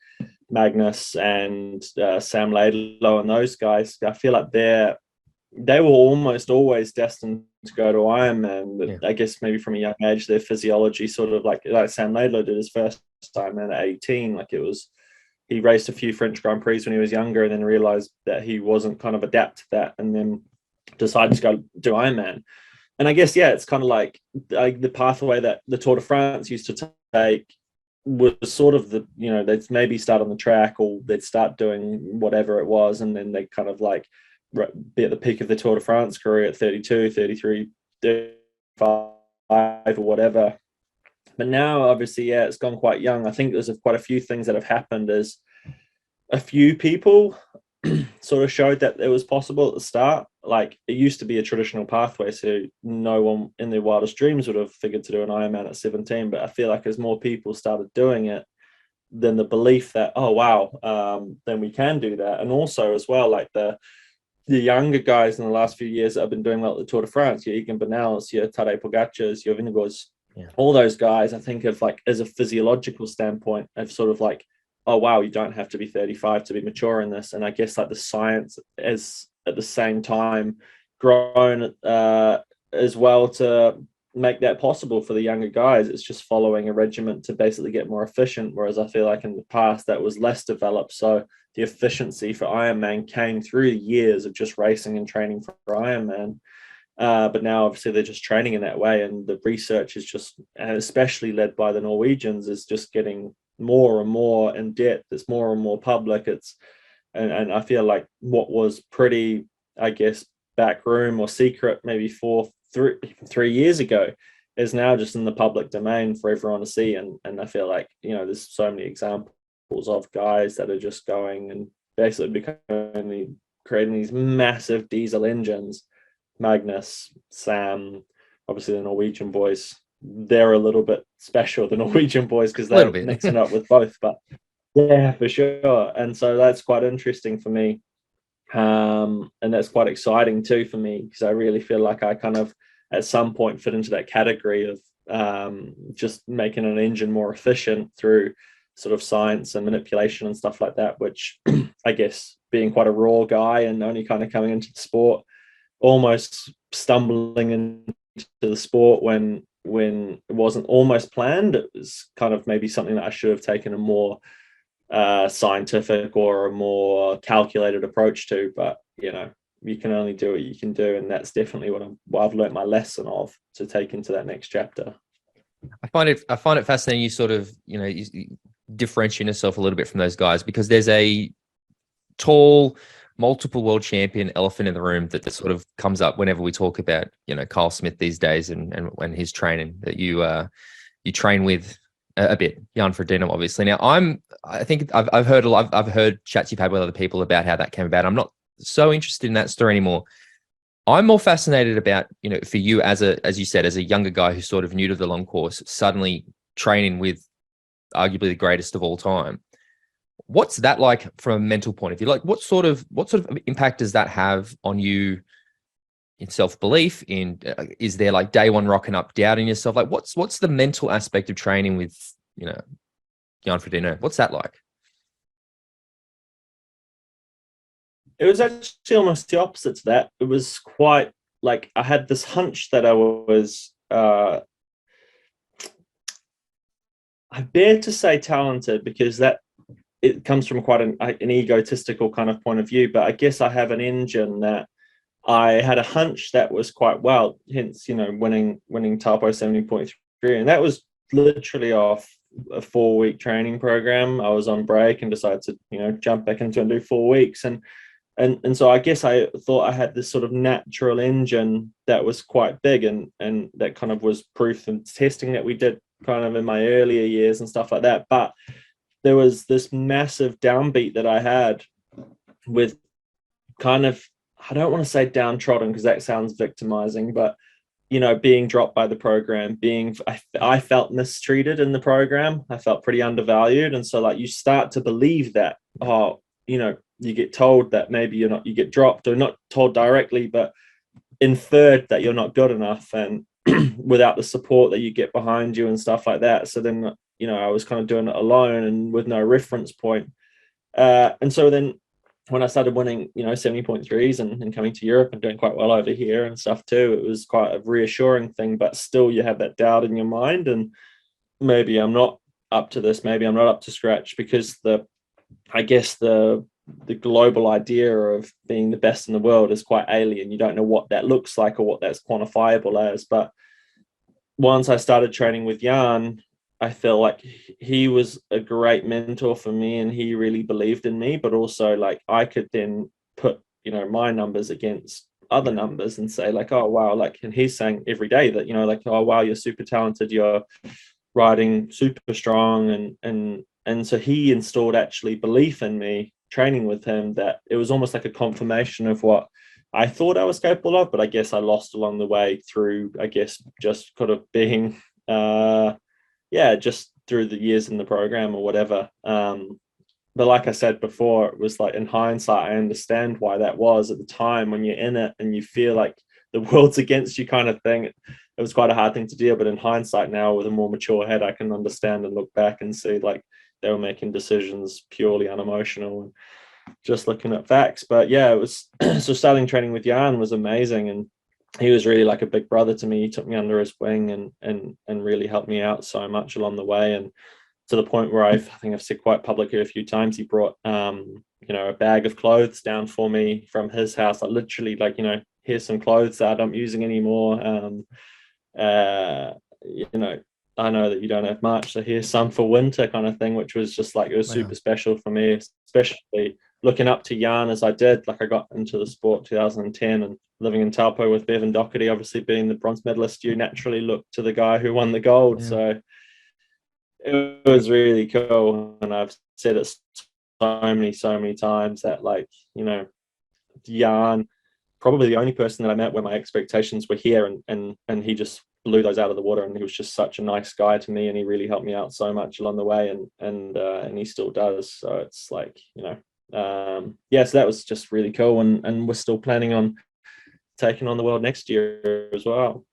Magnus and Sam Laidlow and those guys. I feel like they were almost always destined to go to Ironman. But I guess maybe from a young age, their physiology sort of like Sam Laidlow did his first Ironman at 18. Like he raced a few French Grand Prix when he was younger and then realized that he wasn't kind of adapt to that and then decided to go do Ironman. And I guess, it's kind of like the pathway that the Tour de France used to take was sort of they'd maybe start on the track or they'd start doing whatever it was. And then they kind of like be at the peak of the Tour de France career at 32, 33, 35 or whatever. But now, obviously, it's gone quite young. I think there's quite a few things that have happened as a few people sort of showed that it was possible at the start. Like, it used to be a traditional pathway, so no one in their wildest dreams would have figured to do an Ironman at 17. But I feel like as more people started doing it, then the belief that, oh wow, then we can do that. And also as well, like the younger guys in the last few years that have been doing well at the Tour de France, your Egan Bernals, your Tadej Pogacars, your Vingegaards, all those guys, I think of like as a physiological standpoint, have sort of like, oh wow, you don't have to be 35 to be mature in this. And I guess like the science is at the same time grown as well to make that possible for the younger guys. It's just following a regimen to basically get more efficient, whereas I feel like in the past that was less developed. So the efficiency for Ironman came through years of just racing and training for Ironman. But now obviously they're just training in that way, and the research is just, especially led by the Norwegians, is just getting more and more in depth. It's more and more public. And I feel like what was pretty, I guess, backroom or secret maybe 3 years ago is now just in the public domain for everyone to see. And I feel like, there's so many examples of guys that are just going and basically creating these massive diesel engines. Magnus, Sam, obviously the Norwegian boys, they're a little bit special, the Norwegian boys, because they're mixing up with both. But yeah, for sure. And so that's quite interesting for me. And that's quite exciting too for me, because I really feel like I kind of at some point fit into that category of just making an engine more efficient through sort of science and manipulation and stuff like that, which I guess being quite a raw guy and only kind of coming into the sport, almost stumbling into the sport when it wasn't almost planned. It was kind of maybe something that I should have taken a more scientific or a more calculated approach to, but you can only do what you can do, and that's definitely what I've learned my lesson of to take into that next chapter. I find it fascinating. You sort of, you differentiate yourself a little bit from those guys, because there's a tall, multiple world champion elephant in the room that sort of comes up whenever we talk about, Kyle Smith these days and when his training, that you train with a bit, Jan Frodeno, obviously. Now I think I've heard a lot. I've heard chats you've had with other people about how that came about. I'm not so interested in that story anymore. I'm more fascinated about, for you as you said, as a younger guy who's sort of new to the long course, suddenly training with arguably the greatest of all time. What's that like from a mental point of view? Like, what sort of impact does that have on you in self-belief? Is there like day one rocking up, doubting yourself? Like, what's the mental aspect of training with, Jan Frodeno? What's that like? It was actually almost the opposite to that. It was quite like I had this hunch that I was, I dare to say talented, because it comes from quite an egotistical kind of point of view. But I guess I have an engine that I had a hunch that was quite well, hence, winning Taupo 70.3. And that was literally off a 4-week training program. I was on break and decided to, jump back into and do 4 weeks. And so I guess I thought I had this sort of natural engine that was quite big, and that kind of was proof and testing that we did kind of in my earlier years and stuff like that. But there was this massive downbeat that I had with kind of, I don't want to say downtrodden because that sounds victimizing, but, being dropped by the program, I felt mistreated in the program. I felt pretty undervalued. And so like you start to believe that, you get told that maybe you get dropped, or not told directly, but inferred that you're not good enough, and without the support that you get behind you and stuff like that. So then, I was kind of doing it alone and with no reference point. And so then when I started winning, 70.3s and coming to Europe and doing quite well over here and stuff too, it was quite a reassuring thing, but still you have that doubt in your mind. And maybe I'm not up to this, maybe I'm not up to scratch, because I guess the global idea of being the best in the world is quite alien. You don't know what that looks like or what that's quantifiable as. But once I started training with Jan, I feel like he was a great mentor for me, and he really believed in me. But also, like, I could then put, my numbers against other numbers and say like, oh wow, like, and he's saying every day that, like, oh wow, you're super talented, you're riding super strong, and so he installed actually belief in me training with him, that it was almost like a confirmation of what I thought I was capable of, but I guess I lost along the way through, I guess, just kind of being, just through the years in the program or whatever. But like I said before, it was like, in hindsight, I understand why that was. At the time when you're in it and you feel like the world's against you kind of thing, it was quite a hard thing to deal. But in hindsight now, with a more mature head, I can understand and look back and see like they were making decisions purely unemotional and just looking at facts. But yeah, it was so starting training with Jan was amazing, and he was really like a big brother to me. He took me under his wing and really helped me out so much along the way, and to the point where I think I've said quite publicly a few times, he brought a bag of clothes down for me from his house. I literally like, here's some clothes that I'm using anymore. I know that you don't have much, so here's some for winter, kind of thing, which was just like, it was super special for me, especially looking up to Jan as I did. Like, I got into the sport 2010 and living in Taupo with Bevan Doherty, obviously being the bronze medalist, you naturally look to the guy who won the gold. So it was really cool. And I've said it so many times that, like, Jan, probably the only person that I met where my expectations were here, and he just blew those out of the water, and he was just such a nice guy to me, and he really helped me out so much along the way, and he still does. So it's like, so that was just really cool, and we're still planning on taking on the world next year as well.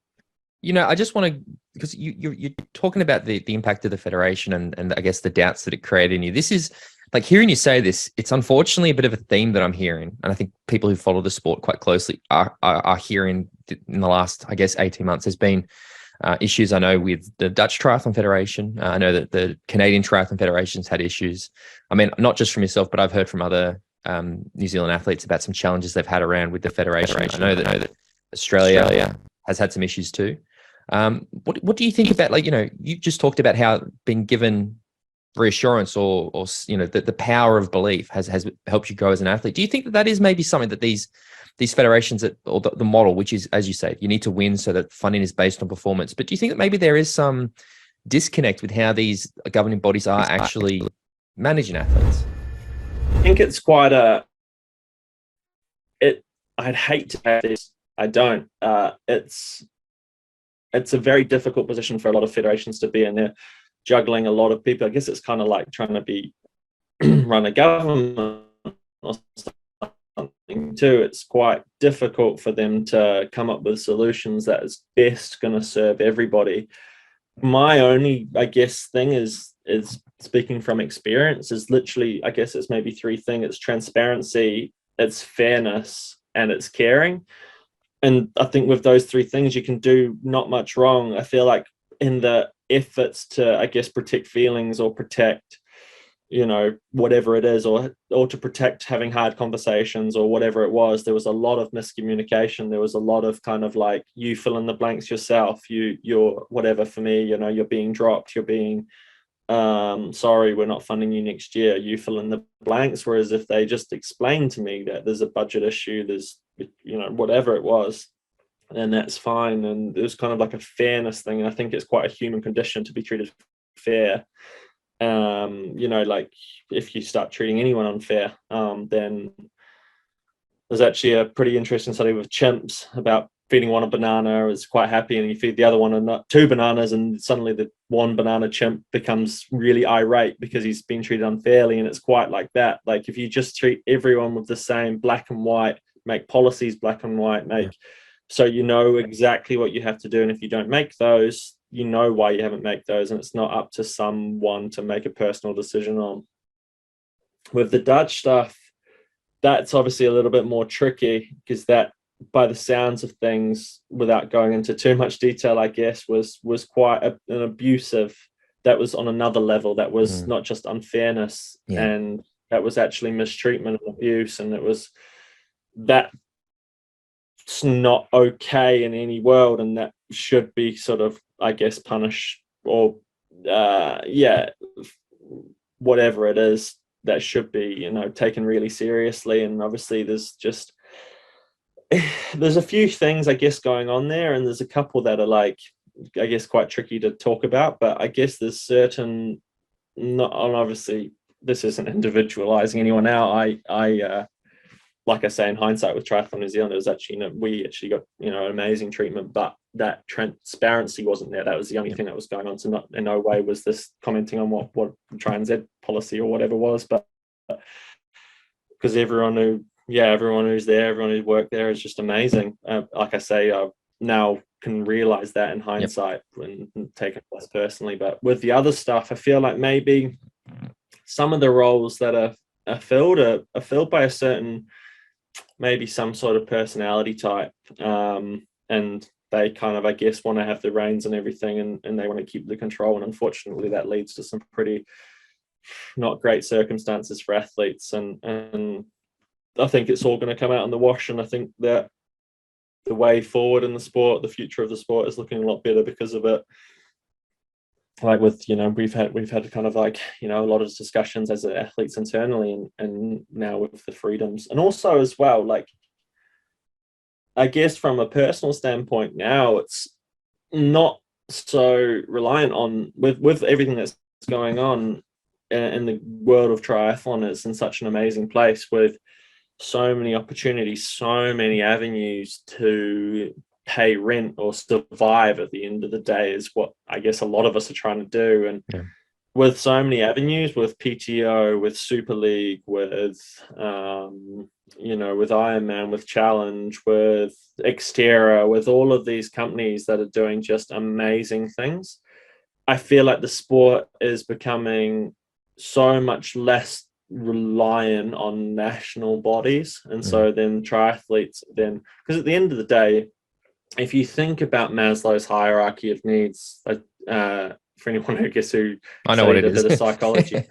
I just want to, because you're talking about the impact of the federation and I guess the doubts that it created in you. This is like, hearing you say this, it's unfortunately a bit of a theme that I'm hearing, and I think people who follow the sport quite closely are hearing in the last, I guess, 18 months. There's been issues, I know, with the Dutch Triathlon Federation. I know that the Canadian Triathlon Federation's had issues. I mean, not just from yourself, but I've heard from other New Zealand athletes about some challenges they've had around with the federation. I know that Australia has had some issues too. What do you think about, like, you just talked about how being given reassurance or the power of belief has helped you grow as an athlete. Do you think that is maybe something that these federations or the model, which is, as you say, you need to win so that funding is based on performance, but do you think that maybe there is some disconnect with how these governing bodies are actually managing athletes? I think it's quite I'd hate to have this. I don't. It's a very difficult position for a lot of federations to be in. They're juggling a lot of people. I guess it's kind of like trying to be run a government or something too. It's quite difficult for them to come up with solutions that is best going to serve everybody. My only, I guess, thing is speaking from experience, is literally, I guess it's maybe three things. It's transparency, it's fairness, and it's caring. And I think with those three things, you can do not much wrong. I feel like in the efforts to, I guess, protect feelings or protect, whatever it is, or to protect having hard conversations or whatever it was, there was a lot of miscommunication. There was a lot of kind of like, you fill in the blanks yourself, you're whatever. For me, you're being dropped, you're being sorry, we're not funding you next year, you fill in the blanks. Whereas if they just explained to me that there's a budget issue, there's whatever it was, then that's fine. And it was kind of like a fairness thing. And I think it's quite a human condition to be treated fair. Like if you start treating anyone unfair, then there's actually a pretty interesting study with chimps about feeding one a banana is quite happy, and you feed the other one two bananas, and suddenly the one banana chimp becomes really irate because he's been treated unfairly. And it's quite like that. Like if you just treat everyone with the same black and white, make policies black and white, so you know exactly what you have to do, and if you don't make those, you know why you haven't made those, and it's not up to someone to make a personal decision on. With the Dutch stuff, that's obviously a little bit more tricky, because that, by the sounds of things, without going into too much detail, I guess, was quite an abusive, that was on another level, that was not just unfairness, and that was actually mistreatment and abuse, and it's not okay in any world, and that should be sort of, I guess, punished, or whatever it is, that should be taken really seriously. And obviously there's a few things, I guess, going on there, and there's a couple that are like, I guess, quite tricky to talk about. But I guess there's certain, not, and obviously this isn't individualizing anyone out. I like I say, in hindsight, with Triathlon New Zealand, it was actually, we actually got an amazing treatment, but that transparency wasn't there. That was the only thing that was going on. So not in no way was this commenting on what Trans Ed policy or whatever was, but because everyone who's there, everyone who's worked there is just amazing. Like I say, I now can realize that in hindsight and take it less personally. But with the other stuff, I feel like maybe some of the roles that are filled by a certain, maybe some sort of personality type, and they kind of, I guess, want to have the reins and everything, and they want to keep the control. And unfortunately, that leads to some pretty not great circumstances for athletes. And I think it's all going to come out in the wash. And I think that the way forward in the sport, the future of the sport, is looking a lot better because of it. Like with, we've had kind of like, a lot of discussions as athletes internally, and now with the freedoms, and also as well, like, I guess from a personal standpoint now, it's not so reliant on, with everything that's going on in the world of triathlon. It's in such an amazing place with so many opportunities, so many avenues to pay rent or survive at the end of the day, is what I guess a lot of us are trying to do. And with so many avenues, with PTO, with Super League, with with Ironman, with Challenge, with Xterra, with all of these companies that are doing just amazing things, I feel like the sport is becoming so much less reliant on national bodies. And so then triathletes, because at the end of the day, if you think about Maslow's hierarchy of needs, for anyone who I know what studied it a is. bit of psychology.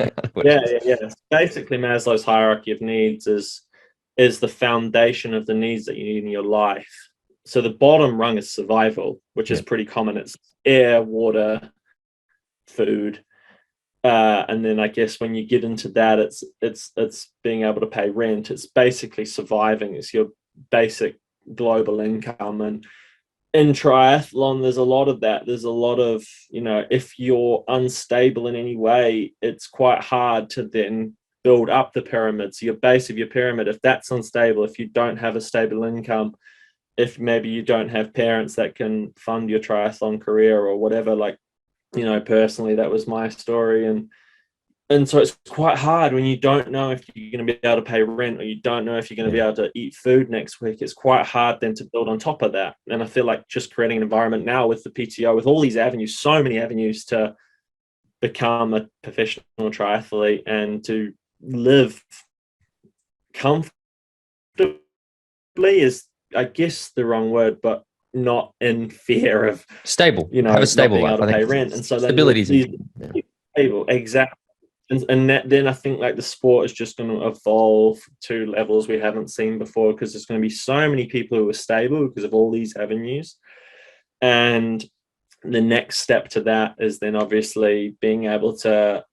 Yeah. Basically, Maslow's hierarchy of needs is the foundation of the needs that you need in your life. So the bottom rung is survival, which is pretty common. It's air, water, food. And then I guess when you get into that, it's being able to pay rent. It's basically surviving. It's your basic global income. And in triathlon, there's a lot of that. There's a lot of, if you're unstable in any way, it's quite hard to then build up the pyramid. So your base of your pyramid, if that's unstable, if you don't have a stable income, if maybe you don't have parents that can fund your triathlon career or whatever, like, personally, that was my story. And so it's quite hard when you don't know if you're going to be able to pay rent, or you don't know if you're going to be able to eat food next week. It's quite hard then to build on top of that. And I feel like just creating an environment now with the PTO, with all these avenues, so many avenues to become a professional triathlete and to live comfortably is, I guess, the wrong word, but not in fear of stable. Have a stable not being life. able to I pay think rent. And so stability is stable, exactly. And then I think like the sport is just going to evolve to levels we haven't seen before, because there's going to be so many people who are stable because of all these avenues. And the next step to that is then obviously being able to,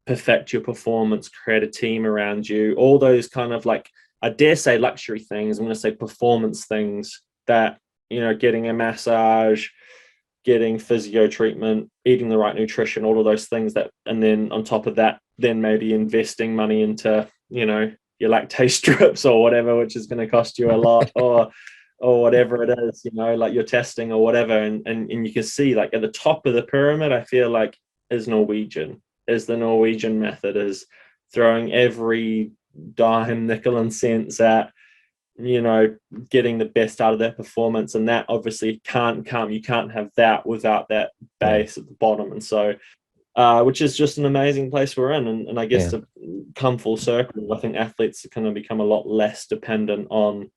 perfect your performance, create a team around you, all those kind of, like, I dare say luxury things. I'm going to say performance things that, getting a massage, getting physio treatment, eating the right nutrition, all of those things that, and then on top of that, then maybe investing money into, your lactase strips or whatever, which is going to cost you a lot, or whatever it is, like your testing or whatever. And you can see, like, at the top of the pyramid, I feel like is the Norwegian method, is throwing every dime, nickel and cents at, getting the best out of their performance. And that obviously you can't have that without that base at the bottom. And so which is just an amazing place we're in. And I guess to come full circle, I think athletes are going to become a lot less dependent on,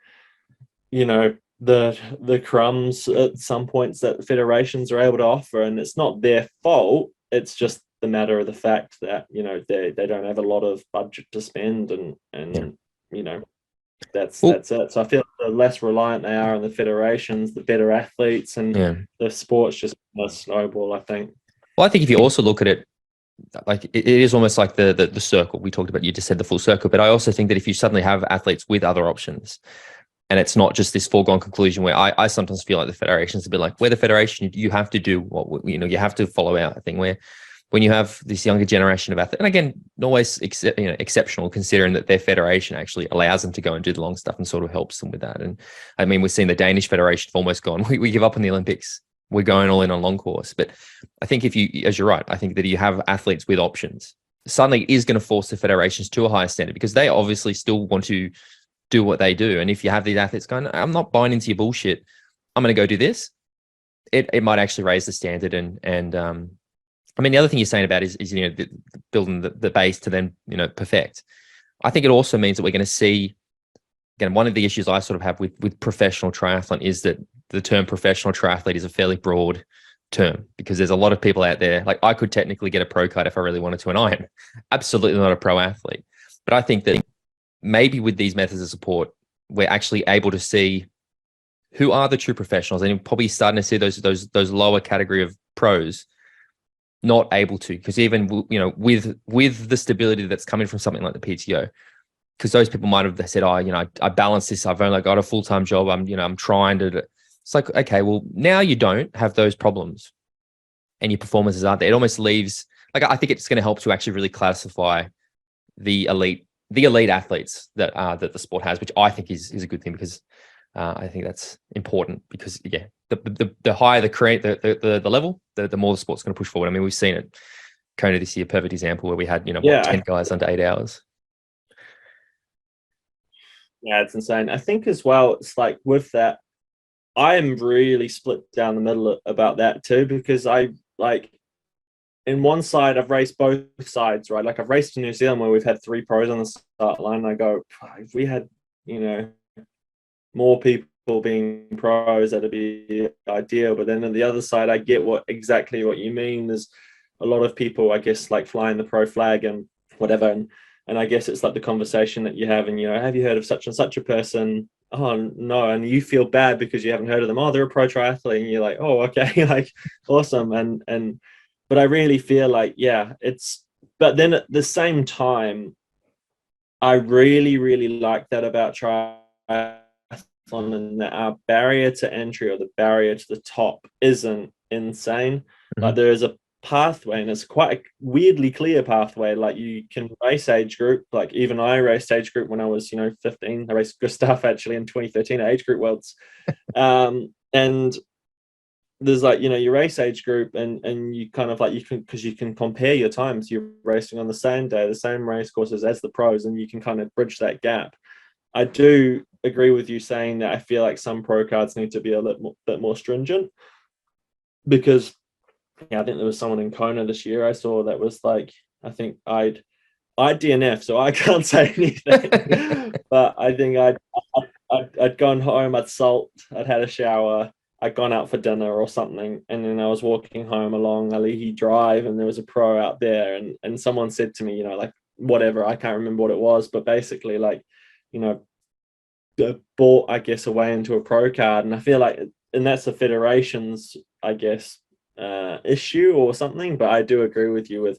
the crumbs at some points that federations are able to offer. And it's not their fault. It's just the matter of the fact that, they don't have a lot of budget to spend, and that's it. So I feel the less reliant they are on the federations, the better athletes, and the sport's just a snowball, I think. Well, I think if you also look at it, like it is almost like the circle we talked about. You just said the full circle, but I also think that if you suddenly have athletes with other options, and it's not just this foregone conclusion where I sometimes feel like the federation's a bit like, we're the federation, you have to do what, you have to follow our thing, where when you have this younger generation of athletes, and again, always exceptional considering that their federation actually allows them to go and do the long stuff and sort of helps them with that. And I mean, we've seen the Danish federation have almost gone, we give up on the Olympics, we're going all in on long course. But I think if you, as you're right, I think that you have athletes with options, suddenly it is going to force the federations to a higher standard, because they obviously still want to do what they do. And if you have these athletes going, I'm not buying into your bullshit, I'm going to go do this, it might actually raise the standard. And I mean, the other thing you're saying about is building the base to then, perfect. I think it also means that we're going to see, again, one of the issues I sort of have with professional triathlon is that the term professional triathlete is a fairly broad term, because there's a lot of people out there. Like, I could technically get a pro card if I really wanted to, and I am absolutely not a pro athlete. But I think that maybe with these methods of support, we're actually able to see who are the true professionals, and you're probably starting to see those lower category of pros not able to, because even with the stability that's coming from something like the PTO, because those people might have said, I balance this, I've only got a full-time job, I'm trying to. It's like, okay, well, now you don't have those problems and your performances aren't there. It almost leaves, like, I think it's going to help to actually really classify the elite athletes that the sport has, which I think is a good thing, because I think that's important, because the higher the level, the more the sport's going to push forward. I mean, we've seen it. Kona this year, perfect example, where we had 10 guys under 8 hours. Yeah, it's insane. I think as well, it's like with that, I am really split down the middle about that too, because I like, in one side, I've raced both sides, right? Like, I've raced in New Zealand where we've had 3 pros on the start line. And I go, if we had, more people being pros, that'd be ideal. But then on the other side, I get exactly what you mean. There's a lot of people, I guess, like flying the pro flag and whatever. And I guess it's like the conversation that you have, and, you know, have you heard of such and such a person? Oh, no. And you feel bad because you haven't heard of them. Oh, they're a pro triathlete. And you're like, oh, okay, like awesome. But I really feel like, yeah, but then at the same time, I really, really like that about triathlon, and that our barrier to entry, or the barrier to the top, isn't insane. Like, there is a pathway, and it's quite a weirdly clear pathway. Like, you can race age group. Like, even I raced age group when I was, 15. I raced Gustav actually in 2013 at age group worlds. And there's like, your race age group, and you kind of like, because you can compare your times. You're racing on the same day, the same race courses as the pros, and you can kind of bridge that gap. I do agree with you saying that I feel like some pro cards need to be a bit more stringent, because I think there was someone in Kona this year I saw that was like, I think I'd DNF, so I can't say anything. But I think I'd gone home, I'd had a shower, I'd gone out for dinner or something, and then I was walking home along Alihi Drive, and there was a pro out there, and someone said to me, like, whatever, I can't remember what it was, but basically, like, bought, I guess, a way into a pro card. And I feel like, and that's a federation's, I guess, issue or something. But I do agree with you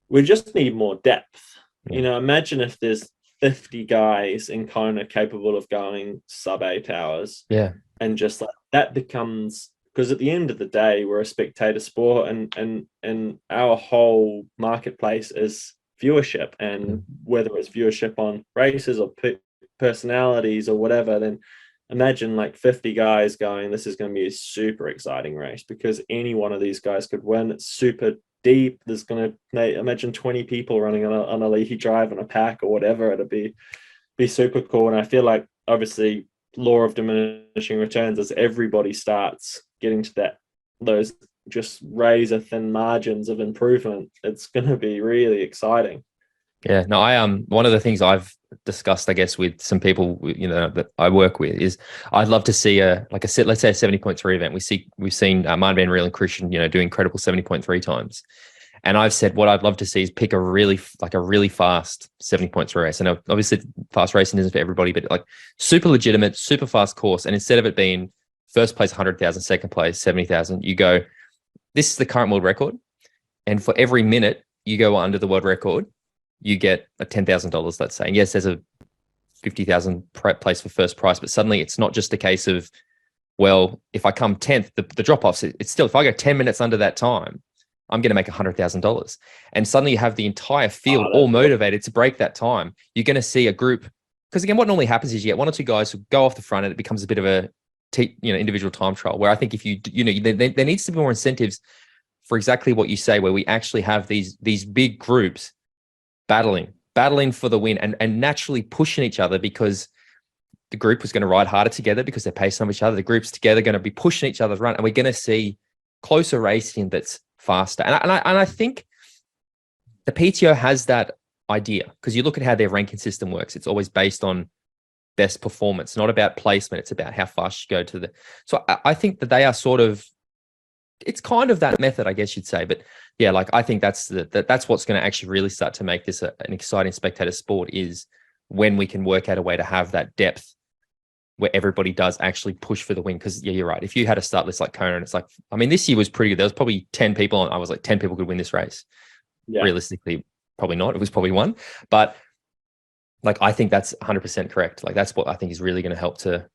we just need more depth. Imagine if there's 50 guys in Kona capable of going sub 8 hours. Yeah. And just like that becomes, because at the end of the day, we're a spectator sport, and our whole marketplace is viewership. And whether it's viewership on races or personalities or whatever, then imagine like 50 guys going, this is going to be a super exciting race, because any one of these guys could win. It's super deep. There's going to, imagine 20 people running on a Leahy Drive in a pack or whatever. It'd be super cool. And I feel like, obviously, law of diminishing returns, as everybody starts getting to those just razor thin margins of improvement, it's going to be really exciting. Yeah, no, one of the things I've discussed, I guess, with some people, that I work with, is I'd love to see let's say a 70.3 event. We've seen Martin Van Riel and Christian, do incredible 70.3 times. And I've said what I'd love to see is pick a really fast 70.3 race. And obviously fast racing isn't for everybody, but like super legitimate, super fast course. And instead of it being first place 100,000, second place 70,000, you go, this is the current world record. And for every minute you go under the world record, you get a $10,000, let's say. And yes, there's a 50,000 place for first prize, but suddenly it's not just a case of, well, if I come 10th, the drop-offs, it's still, if I go 10 minutes under that time, I'm going to make $100,000. And suddenly you have the entire field all motivated to break that time. You're going to see a group, because again, what normally happens is you get one or two guys who go off the front, and it becomes a bit of a individual time trial, where I think if there needs to be more incentives for exactly what you say, where we actually have these big groups battling for the win, and naturally pushing each other, because the group was going to ride harder together because they're pacing on each other. The groups together are going to be pushing each other's run, and we're going to see closer racing that's faster. And I think the PTO has that idea, because you look at how their ranking system works. It's always based on best performance, not about placement. It's about how fast you go to the. So I think that they are sort of. It's kind of that method, I guess you'd say. But yeah, like I think that's what's going to actually really start to make this an exciting spectator sport, is when we can work out a way to have that depth where everybody does actually push for the win. Because yeah, you're right. If you had a start list like Kona, and it's like, I mean, this year was pretty good. There was probably 10 people, and I was like, 10 people could win this race. Yeah. Realistically, probably not. It was probably one. But like, I think that's 100% correct. Like, that's what I think is really going to help to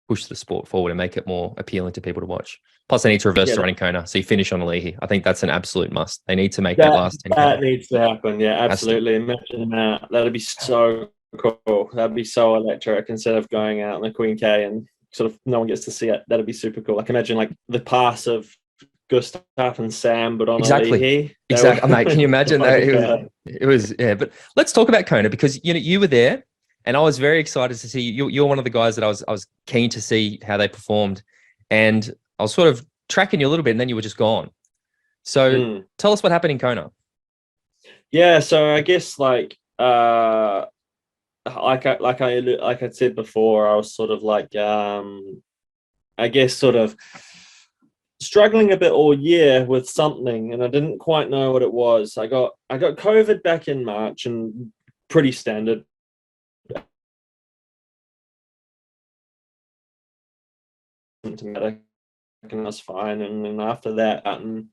push the sport forward and make it more appealing to people to watch. Plus, they need to reverse the running Kona, so you finish on a Leahy. I think that's an absolute must. They need to make that last 10. That needs to happen. Yeah, absolutely. Imagine that. That'd be so cool. That'd be so electric. Instead of going out on the Queen K and sort of no one gets to see it, that'd be super cool. Like, imagine like the pass of Gustav and Sam, but on a Leahy. Exactly. Mate, can you imagine that? It was. Yeah. But let's talk about Kona, because you were there, and I was very excited to see you. You're one of the guys that I was keen to see how they performed, and I was sort of tracking you a little bit, and then you were just gone. So tell us what happened in Kona. Yeah, so I guess like like I said before, I was sort of like I guess sort of struggling a bit all year with something, and I didn't quite know what it was. I got COVID back in March, and pretty standard. Symptomatic, and I was fine. And then after that, and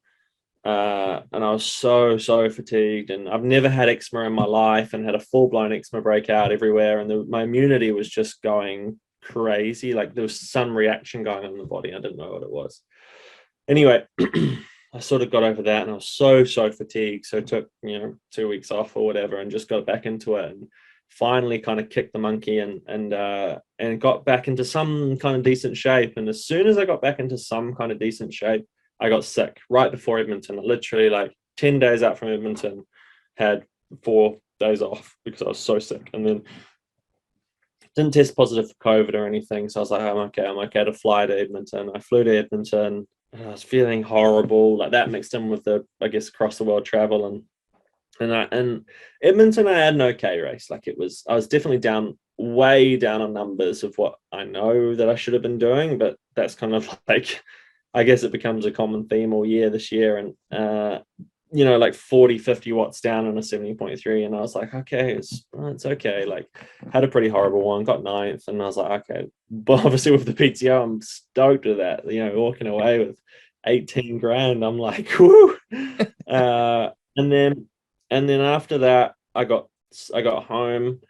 I was so fatigued, and I've never had eczema in my life, and had a full-blown eczema breakout everywhere, and my immunity was just going crazy. Like there was some reaction going on in the body. I didn't know what it was. Anyway, I sort of got over that, and I was so fatigued. So I took 2 weeks off or whatever, and just got back into it, and finally kind of kicked the monkey, and got back into some kind of decent shape. And as soon as I got back into some kind of decent shape, I got sick right before Edmonton. I literally, like 10 days out from Edmonton, had 4 days off because I was so sick, and then didn't test positive for COVID or anything. So I was like, I'm okay to fly to Edmonton. I flew to Edmonton. I was feeling horrible, like that mixed in with the, I guess, across the world travel, and Edmonton, I had an okay race. Like I was definitely way down on numbers of what I know that I should have been doing, but that's kind of like, I guess it becomes a common theme all year this year. And like 40-50 watts down on a 70.3, and I was like, okay, it's okay. Like had a pretty horrible one, got 9th, and I was like, okay, but obviously with the PTO, I'm stoked with that. Walking away with 18 grand, I'm like, whoo. And then after that, I got home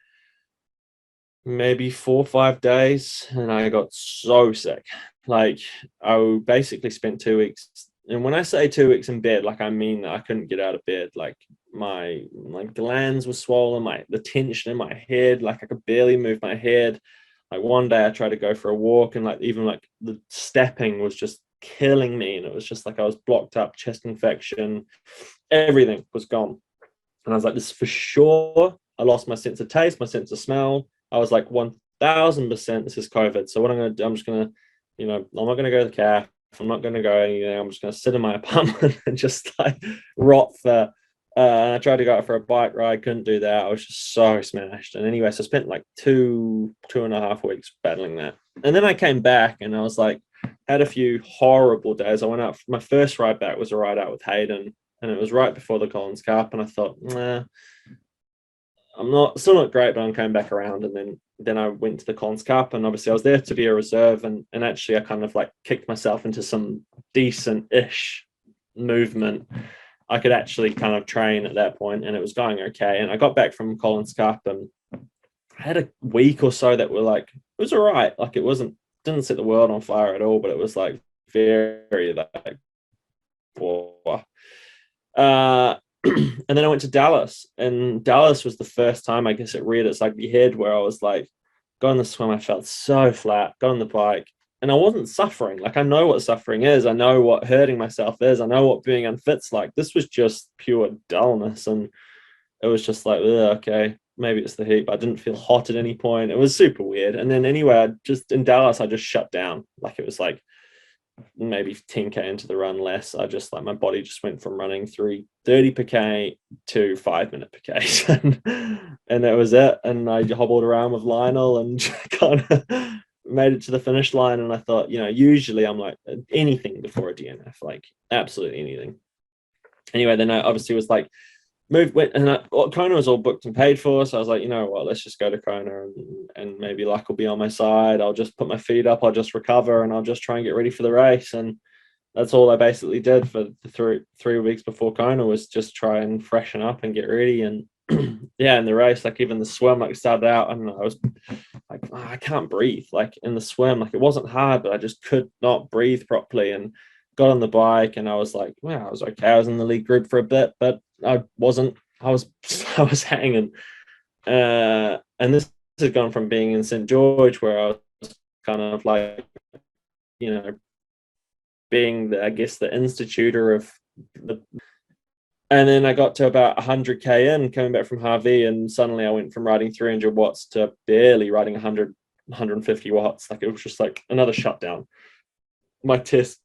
maybe 4 or 5 days, and I got so sick. Like I basically spent 2 weeks, and when I say 2 weeks in bed, like I mean I couldn't get out of bed. Like my glands were swollen, the tension in my head, like I could barely move my head. Like one day I tried to go for a walk, and like even like the stepping was just killing me, and it was just like I was blocked up, chest infection, everything was gone. And I was like, this for sure. I lost my sense of taste, my sense of smell. I was like 1000% this is COVID. So what I'm going to do, I'm just going to, I'm not going to go to the cafe. I'm not going to go anywhere. I'm just going to sit in my apartment and just like rot for, I tried to go out for a bike ride. Couldn't do that. I was just so smashed. And anyway, so I spent like 2.5 weeks battling that. And then I came back, and I was like, had a few horrible days. I went out, my first ride back was a ride out with Hayden, and it was right before the Collins Cup, and I thought, nah, I'm still not great, but I came back around. And then I went to the Collins Cup, and obviously I was there to be a reserve, and actually I kind of like kicked myself into some decent-ish movement. I could actually kind of train at that point, and it was going okay. And I got back from Collins Cup, and I had a week or so that were like, it was all right. Like it didn't set the world on fire at all, but it was like very like, whoa. And then I went to Dallas, and Dallas was the first time I guess it reared its ugly head, where I was like, got on the swim, I felt so flat, got on the bike, and I wasn't suffering. Like I know what suffering is, I know what hurting myself is, I know what being unfit's like. This was just pure dullness, and it was just like, okay, maybe it's the heat, but I didn't feel hot at any point. It was super weird. And then anyway, in Dallas, I just shut down. Like it was like maybe 10k into the run less. I just like, my body just went from running 3:30 per k to 5-minute per k, and that was it. And I hobbled around with Lionel and kind of made it to the finish line. And I thought, usually I'm like anything before a DNF, like absolutely anything. Anyway, then I obviously was like, Kona was all booked and paid for, so I was like, let's just go to Kona, and maybe luck will be on my side. I'll just put my feet up, I'll just recover, and I'll just try and get ready for the race. And that's all I basically did for the 3 weeks before Kona, was just try and freshen up and get ready. And yeah, in the race, like even the swim, like started out, I don't know, I was like, I can't breathe. Like in the swim, like it wasn't hard, but I just could not breathe properly. And got on the bike, and I was like, well, I was okay. I was in the lead group for a bit, but I wasn't. I was hanging. And this has gone from being in St. George, where I was kind of like, being the institutor of the. And then I got to about 100k in, coming back from Harvey, and suddenly I went from riding 300 watts to barely riding 150 watts. Like it was just like another shutdown. My chest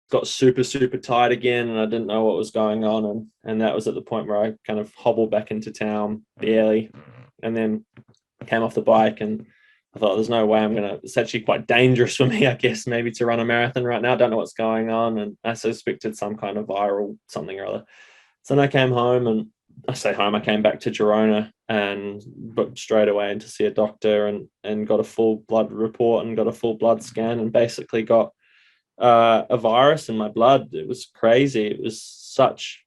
got super, super tired again, and I didn't know what was going on. And that was at the point where I kind of hobbled back into town barely, and then I came off the bike, and I thought, there's no way I'm going to, it's actually quite dangerous for me, I guess, maybe to run a marathon right now. I don't know what's going on. And I suspected some kind of viral something or other. So then I came home, and I say home, I came back to Girona and booked straight away in to see a doctor, and got a full blood report and got a full blood scan, and basically got a virus in my blood. It was crazy. It was such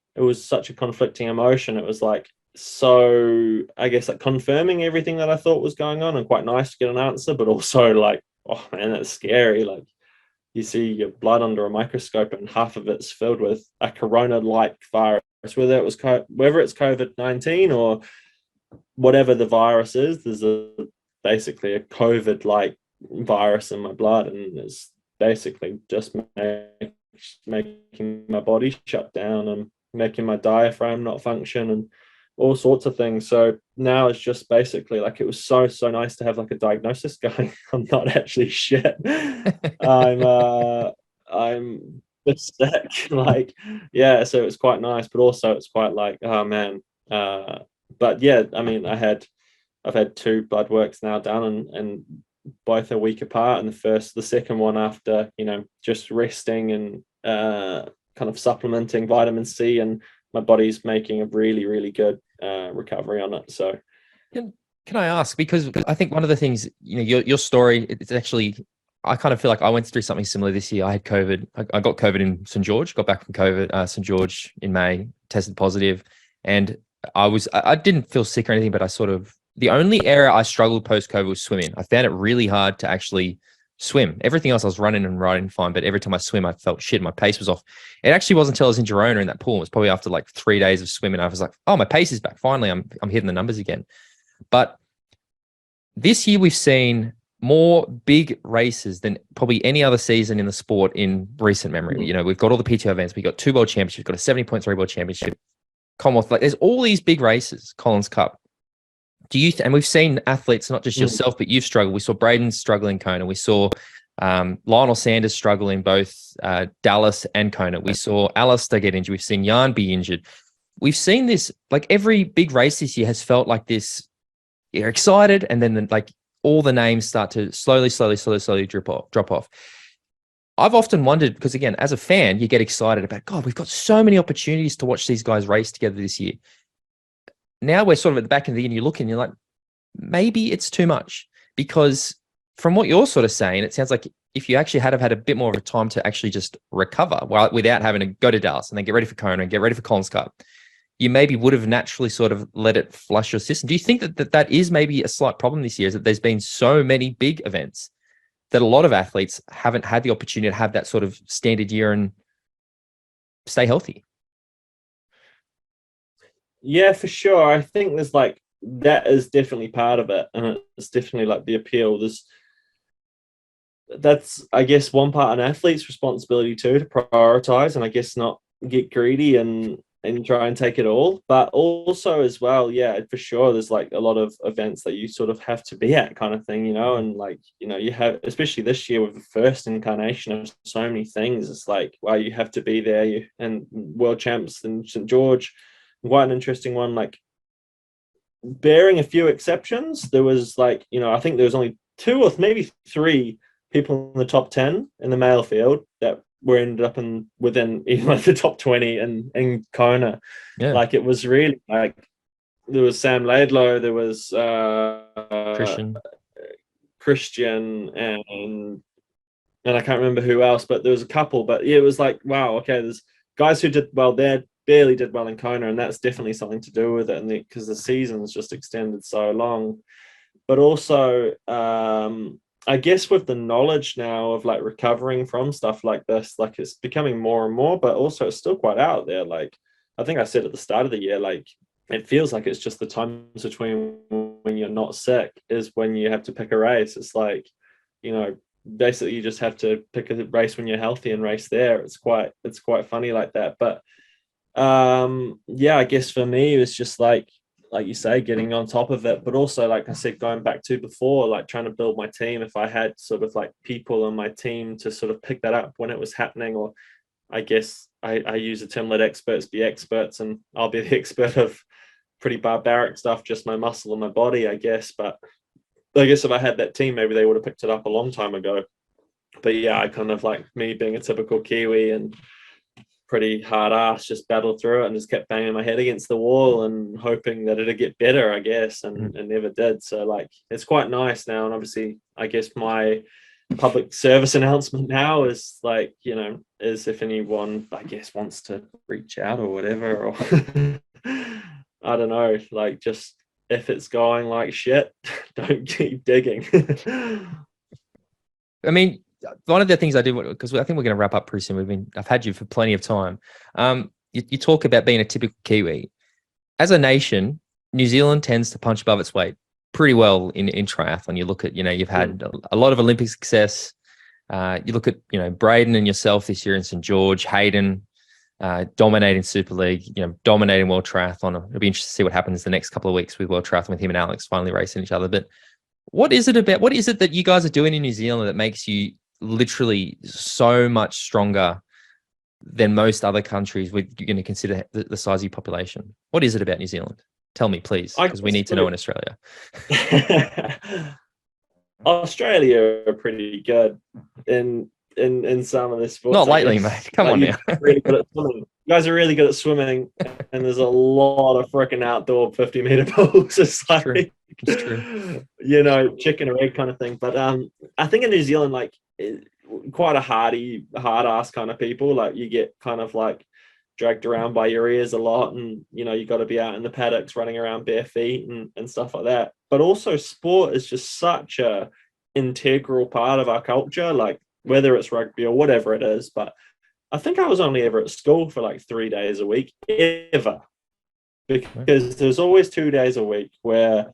a conflicting emotion. It was like, so I guess like confirming everything that I thought was going on, and quite nice to get an answer, but also like, oh man, that's scary. Like, you see your blood under a microscope and half of it's filled with a corona-like virus, whether it's COVID-19 or whatever the virus is. There's basically a COVID-like virus in my blood, and it's basically just making my body shut down and making my diaphragm not function and all sorts of things. So now it's just basically like, it was so nice to have like a diagnosis going. I'm not actually shit. I'm just sick. Like, yeah, so it's quite nice, but also it's quite like, oh man. But yeah, I mean, I've had 2 blood works now done, and both a week apart, and the second one after, just resting and kind of supplementing vitamin C, and my body's making a really, really good recovery on it. So can I ask, because I think one of the things, your story, it's actually, I kind of feel like I went through something similar this year. I had COVID. I got COVID in St. George, got back from COVID, St. George in May, tested positive, and I didn't feel sick or anything, but the only area I struggled post-COVID was swimming. I found it really hard to actually swim. Everything else I was running and riding fine, but every time I swim, I felt shit. My pace was off. It actually wasn't until I was in Girona in that pool. It was probably after like 3 days of swimming. I was like, oh, my pace is back. Finally, I'm hitting the numbers again. But this year we've seen more big races than probably any other season in the sport in recent memory. We've got all the PTO events. We've got 2 world championships. We've got a 70.3 world championship, Commonwealth. Like, there's all these big races, Collins Cup. And we've seen athletes, not just yourself, but you've struggled. We saw Braden struggle in Kona. We saw Lionel Sanders struggle in both Dallas and Kona. We saw Alistair get injured. We've seen Jan be injured. We've seen this, like, every big race this year has felt like this. You're excited, and then like all the names start to slowly drop off. I've often wondered, because again, as a fan, you get excited about, God, we've got so many opportunities to watch these guys race together this year. Now we're sort of at the back of the year, and you look and you're like, maybe it's too much, because from what you're sort of saying, it sounds like if you actually had a bit more of a time to actually just recover without having to go to Dallas and then get ready for Kona and get ready for Collins Cup, you maybe would have naturally sort of let it flush your system. Do you think that is maybe a slight problem this year, is that there's been so many big events that a lot of athletes haven't had the opportunity to have that sort of standard year and stay healthy? Yeah, for sure. I think there's like, that is definitely part of it, and it's definitely like the appeal. That's I guess one part an athlete's responsibility too, to prioritize, and I guess not get greedy and try and take it all. But also as well, yeah, for sure, there's like a lot of events that you sort of have to be at, kind of thing, and like, you have, especially this year with the first incarnation of so many things, it's like, wow, you have to be there. And world champs in St. George, quite an interesting one. Like, bearing a few exceptions, there was like, I think there was only 2 or maybe 3 people in the top 10 in the male field that were ended up within even like the top 20 in Kona. Yeah. Like, it was really like, there was Sam Laidlow, there was Christian, and I can't remember who else, but there was a couple. But yeah, it was like, wow, okay, there's guys who did well there, barely did well in Kona, and that's definitely something to do with it, and because the season's just extended so long. But also, I guess with the knowledge now of like recovering from stuff like this, like, it's becoming more and more, but also it's still quite out there. Like, I think I said at the start of the year, like, it feels like it's just the times between when you're not sick is when you have to pick a race. It's like, basically you just have to pick a race when you're healthy and race there. It's quite funny like that. But yeah, I guess for me it was just like you say, getting on top of it, but also, like I said, going back to before, like trying to build my team. If I had sort of like people on my team to sort of pick that up when it was happening, or I guess I use the term let experts be experts, and I'll be the expert of pretty barbaric stuff, just my muscle and my body, I guess. But I guess if I had that team, maybe they would have picked it up a long time ago. But yeah, I kind of, like me being a typical Kiwi and pretty hard ass, just battled through it and just kept banging my head against the wall and hoping that it'd get better, I guess, and never did. So like, it's quite nice now. And obviously, I guess my public service announcement now is like, you know, is if anyone, I guess, wants to reach out or whatever, or I don't know, like, just if it's going like shit, don't keep digging. I mean, one of the things I do, because I think we're going to wrap up pretty soon. I've had you for plenty of time. You talk about being a typical Kiwi. As a nation, New Zealand tends to punch above its weight pretty well in triathlon. You look at, you know, you've had a lot of Olympic success. You look at, you know, Braden and yourself this year in St. George, Hayden dominating Super League, you know, dominating World Triathlon. It'll be interesting to see what happens the next couple of weeks with World Triathlon with him and Alex finally racing each other. But what is it that you guys are doing in New Zealand that makes you literally so much stronger than most other countries with, you're going to consider the size of your population? What is it about New Zealand? Tell me, please, because we need to know in Australia. Australia are pretty good in some of the sports. Not lately, mate. Come on now. Really good at swimming. You guys are really good at swimming, and there's a lot of freaking outdoor 50-meter pools. It's like, it's true. You know, chicken or egg kind of thing. But I think in New Zealand, like, quite a hard ass kind of people. Like, you get kind of like dragged around by your ears a lot, and you know, you got to be out in the paddocks running around bare feet and stuff like that. But also, sport is just such a integral part of our culture, like whether it's rugby or whatever it is. But I think I was only ever at school for like 3 days a week ever, because there's always 2 days a week where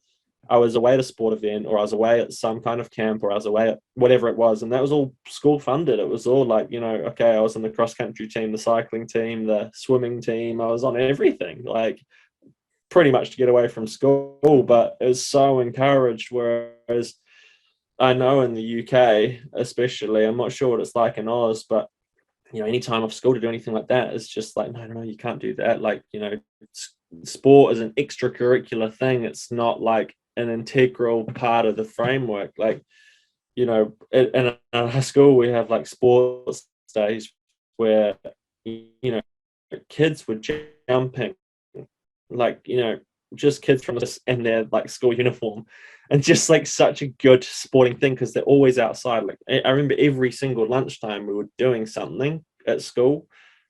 I was away at a sport event, or I was away at some kind of camp, or I was away at whatever it was. And that was all school funded. It was all like, you know, okay, I was in the cross country team, the cycling team, the swimming team. I was on everything, like pretty much to get away from school. But it was so encouraged. Whereas I know in the UK, especially, I'm not sure what it's like in Oz, but you know, any time off school to do anything like that is just like, no, you can't do that. Like, you know, sport is an extracurricular thing. It's not like an integral part of the framework. Like, you know, in our school, we have like sports days where, you know, kids were jumping, like, you know, just kids from this in their like school uniform, and just like such a good sporting thing, because they're always outside. Like, I remember every single lunchtime we were doing something at school,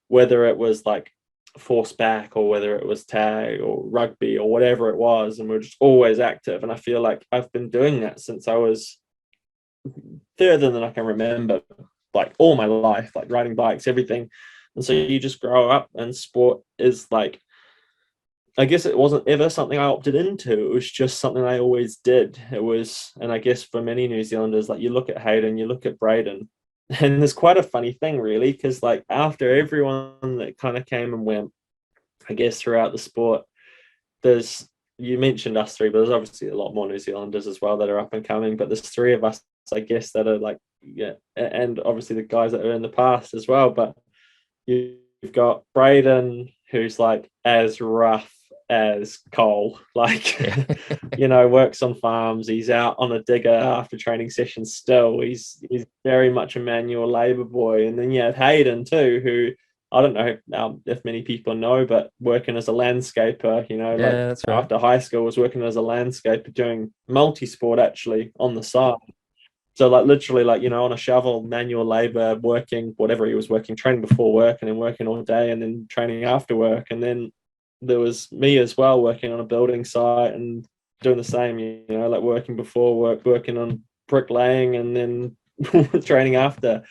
whether it was like force back or whether it was tag or rugby or whatever it was, and we're just always active. And I feel like I've been doing that since I was further than I can remember, like all my life, like riding bikes, everything. And so you just grow up, and sport is like, I guess it wasn't ever something I opted into. It was just something I always did. It was, and I guess for many New Zealanders, like you look at Hayden, you look at Braden, and there's quite a funny thing, really, because like after everyone that kind of came and went, I guess throughout the sport, you mentioned us three, but there's obviously a lot more New Zealanders as well that are up and coming. But there's three of us, I guess, that are like, yeah, and obviously the guys that are in the past as well. But you've got Braden, who's like as rough as coal, like, you know, works on farms. He's out on a digger after training sessions still. He's very much a manual labor boy. And then you have Hayden too, who I don't know if many people know, but working as a landscaper, you know, that's right. After high school was working as a landscaper, doing multi-sport actually on the side. So like literally, like, you know, on a shovel, manual labor, working whatever he was working, training before work and then working all day and then training after work. And then there was me as well, working on a building site and doing the same, you know, like working before work, working on bricklaying and then training after.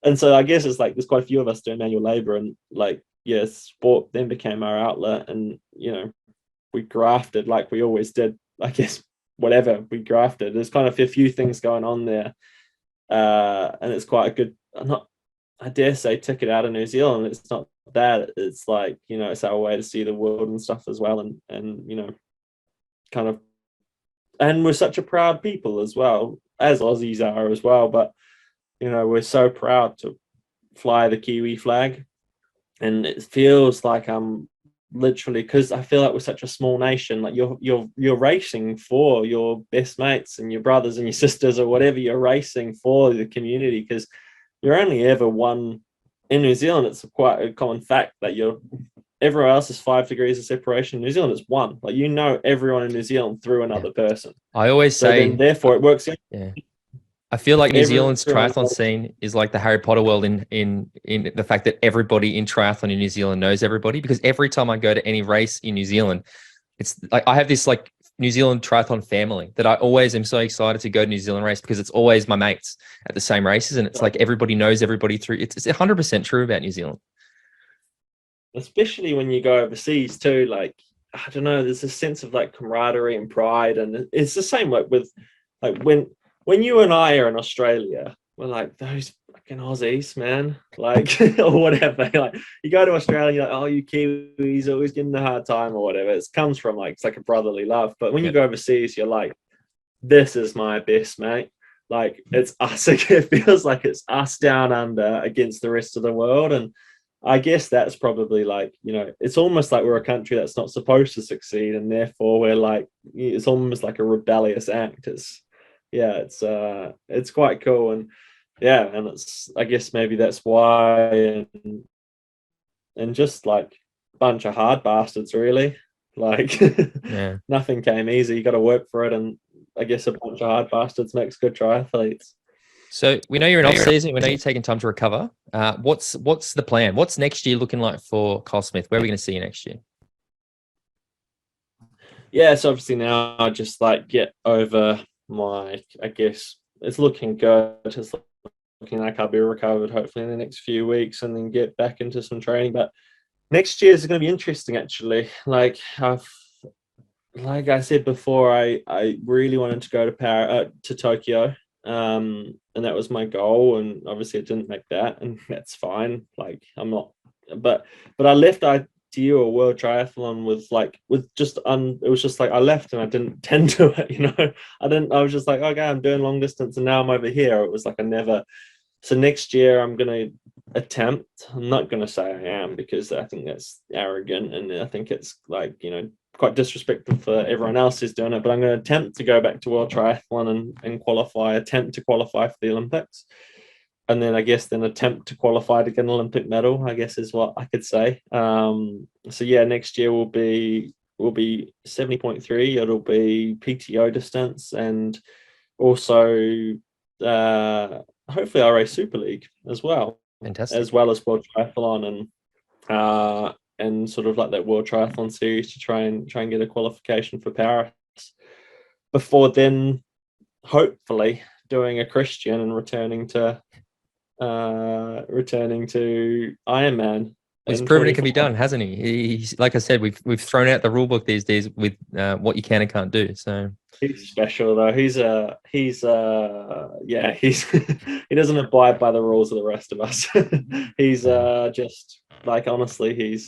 And so I guess it's like there's quite a few of us doing manual labor, and like, yeah, sport then became our outlet. And, you know, we grafted like we always did, I guess, whatever we grafted. There's kind of a few things going on there. And it's quite a good, I dare say, ticket out of New Zealand. It's not that, it's like, you know, it's our way to see the world and stuff as well. And you know, kind of, and we're such a proud people as well, as Aussies are as well. But, you know, we're so proud to fly the Kiwi flag. and it feels like I'm literally, because I feel like we're such a small nation, like you're racing for your best mates and your brothers and your sisters or whatever. You're racing for the community, because you're only ever one in New Zealand. It's quite a common fact that everywhere else is 5 degrees of separation. New Zealand is one. Like, everyone in New Zealand through another person. I always So say, then therefore it works out. yeah, I feel like New Zealand's Everyone- triathlon scene is like the Harry Potter world in the fact that everybody in triathlon in New Zealand knows everybody, because every time I go to any race in New Zealand, it's like I have this like New Zealand triathlon family that I always am so excited to go to New Zealand race, because it's always my mates at the same races, and it's like everybody knows everybody through. It's 100% true about New Zealand. Especially when you go overseas too, like, I don't know, there's a sense of like camaraderie and pride, and it's the same like with like when you and I are in Australia, we're like those fucking Aussies, man, like or whatever. Like, you go to Australia, you're like, oh, you Kiwis always giving a hard time or whatever. It comes from like, it's like a brotherly love. But when you go overseas, you're like, this is my best mate. Like, it's us. It feels like it's us down under against the rest of the world. And I guess that's probably like, it's almost like we're a country that's not supposed to succeed, and therefore we're like, it's almost like a rebellious act. It's quite cool. And and it's, I guess maybe that's why, and just like a bunch of hard bastards, really. Like, nothing came easy. You got to work for it, and I guess a bunch of hard bastards makes good triathletes. So we know you're in off season. We know you're taking time to recover. What's the plan? What's next year looking like for Kyle Smith? Where are we going to see you next year? Yeah, so obviously now I just like get over my, I guess it's looking good. It's looking like I'll be recovered hopefully in the next few weeks, and then get back into some training. But next year is going to be interesting, actually. Like I said before, I really wanted to go to Tokyo. And that was my goal, and obviously I didn't make that, and that's fine. Like, I'm not, but I left ITU or World Triathlon it was just like I left and I didn't tend to it, I was just like, okay, I'm doing long distance, and now I'm over here. It was like I never. So next year I'm gonna attempt. I'm not gonna say I am, because I think that's arrogant, and I think it's like, quite disrespectful for everyone else who's doing it. But I'm going to attempt to go back to World Triathlon and qualify, attempt to qualify for the Olympics, and then I guess attempt to qualify to get an Olympic medal, I guess is what I could say. So yeah, next year will be 70.3. It'll be PTO distance, and also hopefully I'll race Super League as well. Fantastic. As well as World Triathlon, and sort of like that World Triathlon series to try and get a qualification for Paris. Before then, hopefully doing a Christian and returning to Ironman. He's proven it can be done, hasn't he? He's, like I said, we've thrown out the rule book these days with what you can and can't do. So he's special though. He doesn't abide by the rules of the rest of us. He's just like, honestly,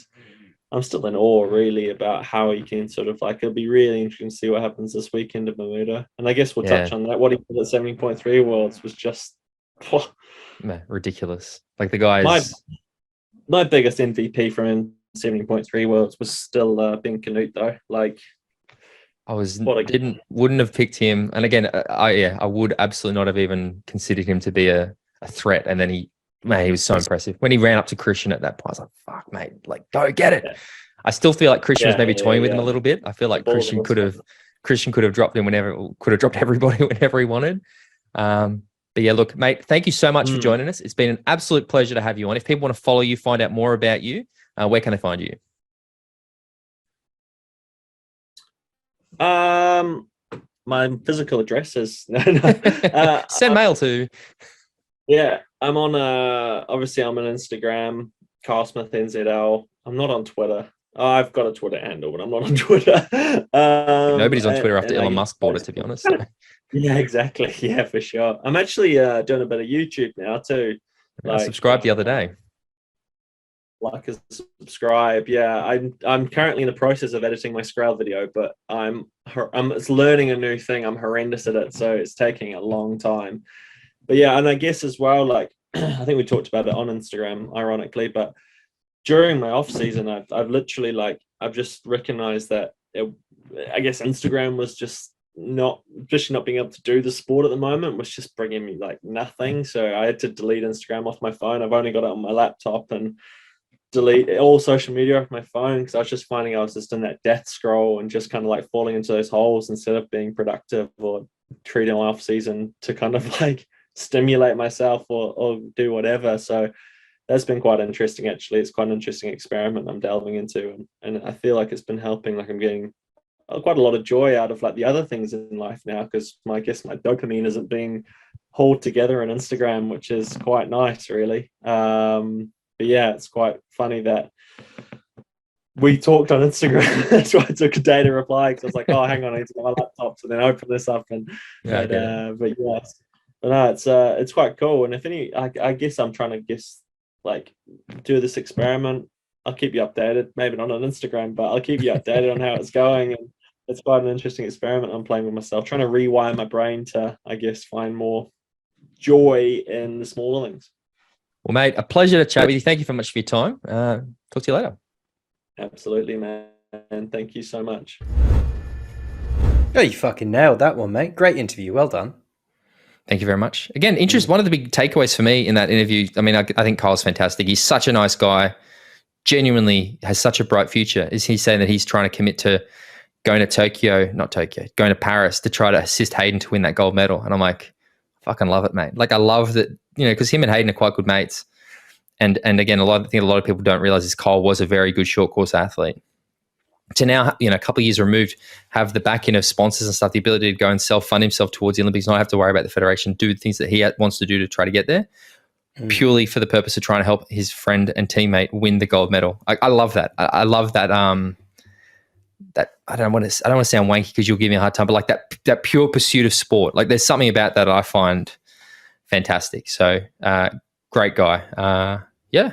I'm still in awe really about how he can sort of like, it'll be really interesting to see what happens this weekend at Bermuda. And I guess we'll touch on that. What he did at 70.3 Worlds was just ridiculous. Like, the guys. My biggest MVP from 70.3 Worlds was still Ben Canute though. Like, wouldn't have picked him. And again, I would absolutely not have even considered him to be a threat. And then he was so impressive when he ran up to Christian at that point. I was like, fuck, mate, like, go get it. Yeah. I still feel like Christian was maybe toying with him a little bit. I feel like Christian could have dropped him could have dropped everybody whenever he wanted. But yeah, look, mate, thank you so much for joining us. It's been an absolute pleasure to have you on. If people want to follow you, find out more about you, where can they find you? My physical address is send mail to. Yeah, I'm on obviously I'm on Instagram, Kyle Smith NZL. I'm not on Twitter. I've got a Twitter handle, but I'm not on Twitter. Nobody's on Twitter after Elon Musk bought it, to be honest. Yeah, exactly. Yeah, for sure. I'm actually doing a bit of YouTube now too. I subscribed the other day. Like and subscribe. Yeah, I'm currently in the process of editing my Screll video, but I'm learning a new thing. I'm horrendous at it, so it's taking a long time. But yeah, and I guess as well, like I think we talked about it on Instagram, ironically, but during my off season, I've literally like I've just recognized that I guess Instagram was just not, especially not being able to do the sport at the moment, was just bringing me like nothing. So I had to delete Instagram off my phone. I've only got it on my laptop and delete all social media off my phone because I was just finding I was just in that death scroll and just kind of like falling into those holes instead of being productive or treating my off season to kind of like stimulate myself or do whatever. So that's been quite interesting, actually. It's quite an interesting experiment I'm delving into, and I feel like it's been helping. Like I'm getting quite a lot of joy out of like the other things in life now, because I guess my dopamine isn't being hauled together in Instagram, which is quite nice, really. But yeah, it's quite funny that we talked on Instagram. That's why it took a day to reply, because I was like, oh, hang on, I need to get my laptop, so then open this up. And but yes, but no, it's quite cool. And if any, I guess I'm trying to like do this experiment. I'll keep you updated. Maybe not on Instagram, but I'll keep you updated on how it's going. And it's quite an interesting experiment I'm playing with myself, trying to rewire my brain to, I guess, find more joy in the smaller things. Well, mate, a pleasure to chat with you. Thank you very much for your time. Talk to you later. Absolutely, man. Thank you so much. Oh, you fucking nailed that one, mate. Great interview. Well done. Thank you very much. Again, one of the big takeaways for me in that interview, I mein, I think Kyle's fantastic. He's such a nice guy, genuinely has such a bright future. Is he saying that he's trying to commit to going to Paris to try to assist Hayden to win that gold medal? And I'm like, fucking love it, mate. Like I love that, because him and Hayden are quite good mates. And again, I think a lot of people don't realize is Kyle was a very good short course athlete. To now, a couple of years removed, have the backing of sponsors and stuff, the ability to go and self-fund himself towards the Olympics, not have to worry about the federation, do the things that he wants to do to try to get there, purely for the purpose of trying to help his friend and teammate win the gold medal. I love that. I love that. That I don't want to sound wanky because you'll give me a hard time, but like that pure pursuit of sport. Like there's something about that I find fantastic. So great guy. Yeah.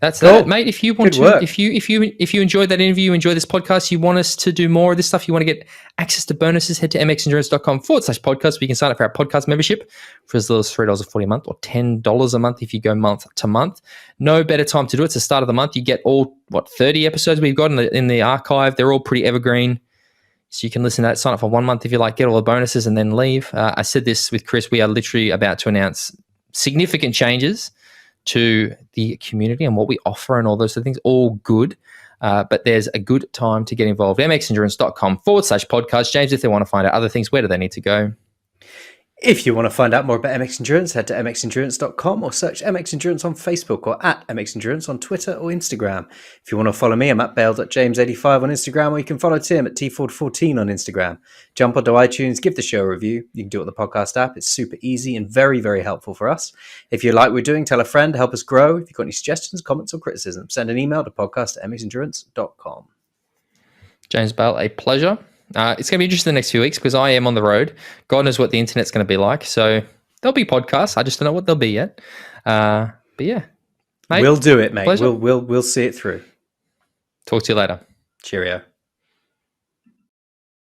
That's cool. That, mate. If you want to, if you enjoyed that interview, you enjoy this podcast, you want us to do more of this stuff, you want to get access to bonuses, head to mxendurance.com/podcast, where you can sign up for our podcast membership for as little as $3.40 a month or $10 a month if you go month to month. No better time to do it. It's the start of the month. You get all 30 episodes we've got in the archive. They're all pretty evergreen. So you can listen to that, sign up for 1 month if you like, get all the bonuses and then leave. I said this with Chris. We are literally about to announce significant changes to the community and what we offer and all those things, all good. But there's a good time to get involved. mxendurance.com/podcast. James, if they want to find out other things, where do they need to go? If you want to find out more about MX Endurance, head to mxendurance.com or search MX Endurance on Facebook or at MX Endurance on Twitter or Instagram. If you want to follow me, I'm at bale.james85 on Instagram, or you can follow Tim at tford14 on Instagram. Jump onto iTunes, give the show a review. You can do it on the podcast app. It's super easy and very, very helpful for us. If you like what we're doing, tell a friend, help us grow. If you've got any suggestions, comments, or criticism, send an email to podcast@mxendurance.com. James Bale, a pleasure. It's going to be interesting the next few weeks because I am on the road. God knows what the internet's going to be like. So there'll be podcasts. I just don't know what they'll be yet. But yeah, mate, we'll do it, mate. Pleasure. We'll see it through. Talk to you later. Cheerio.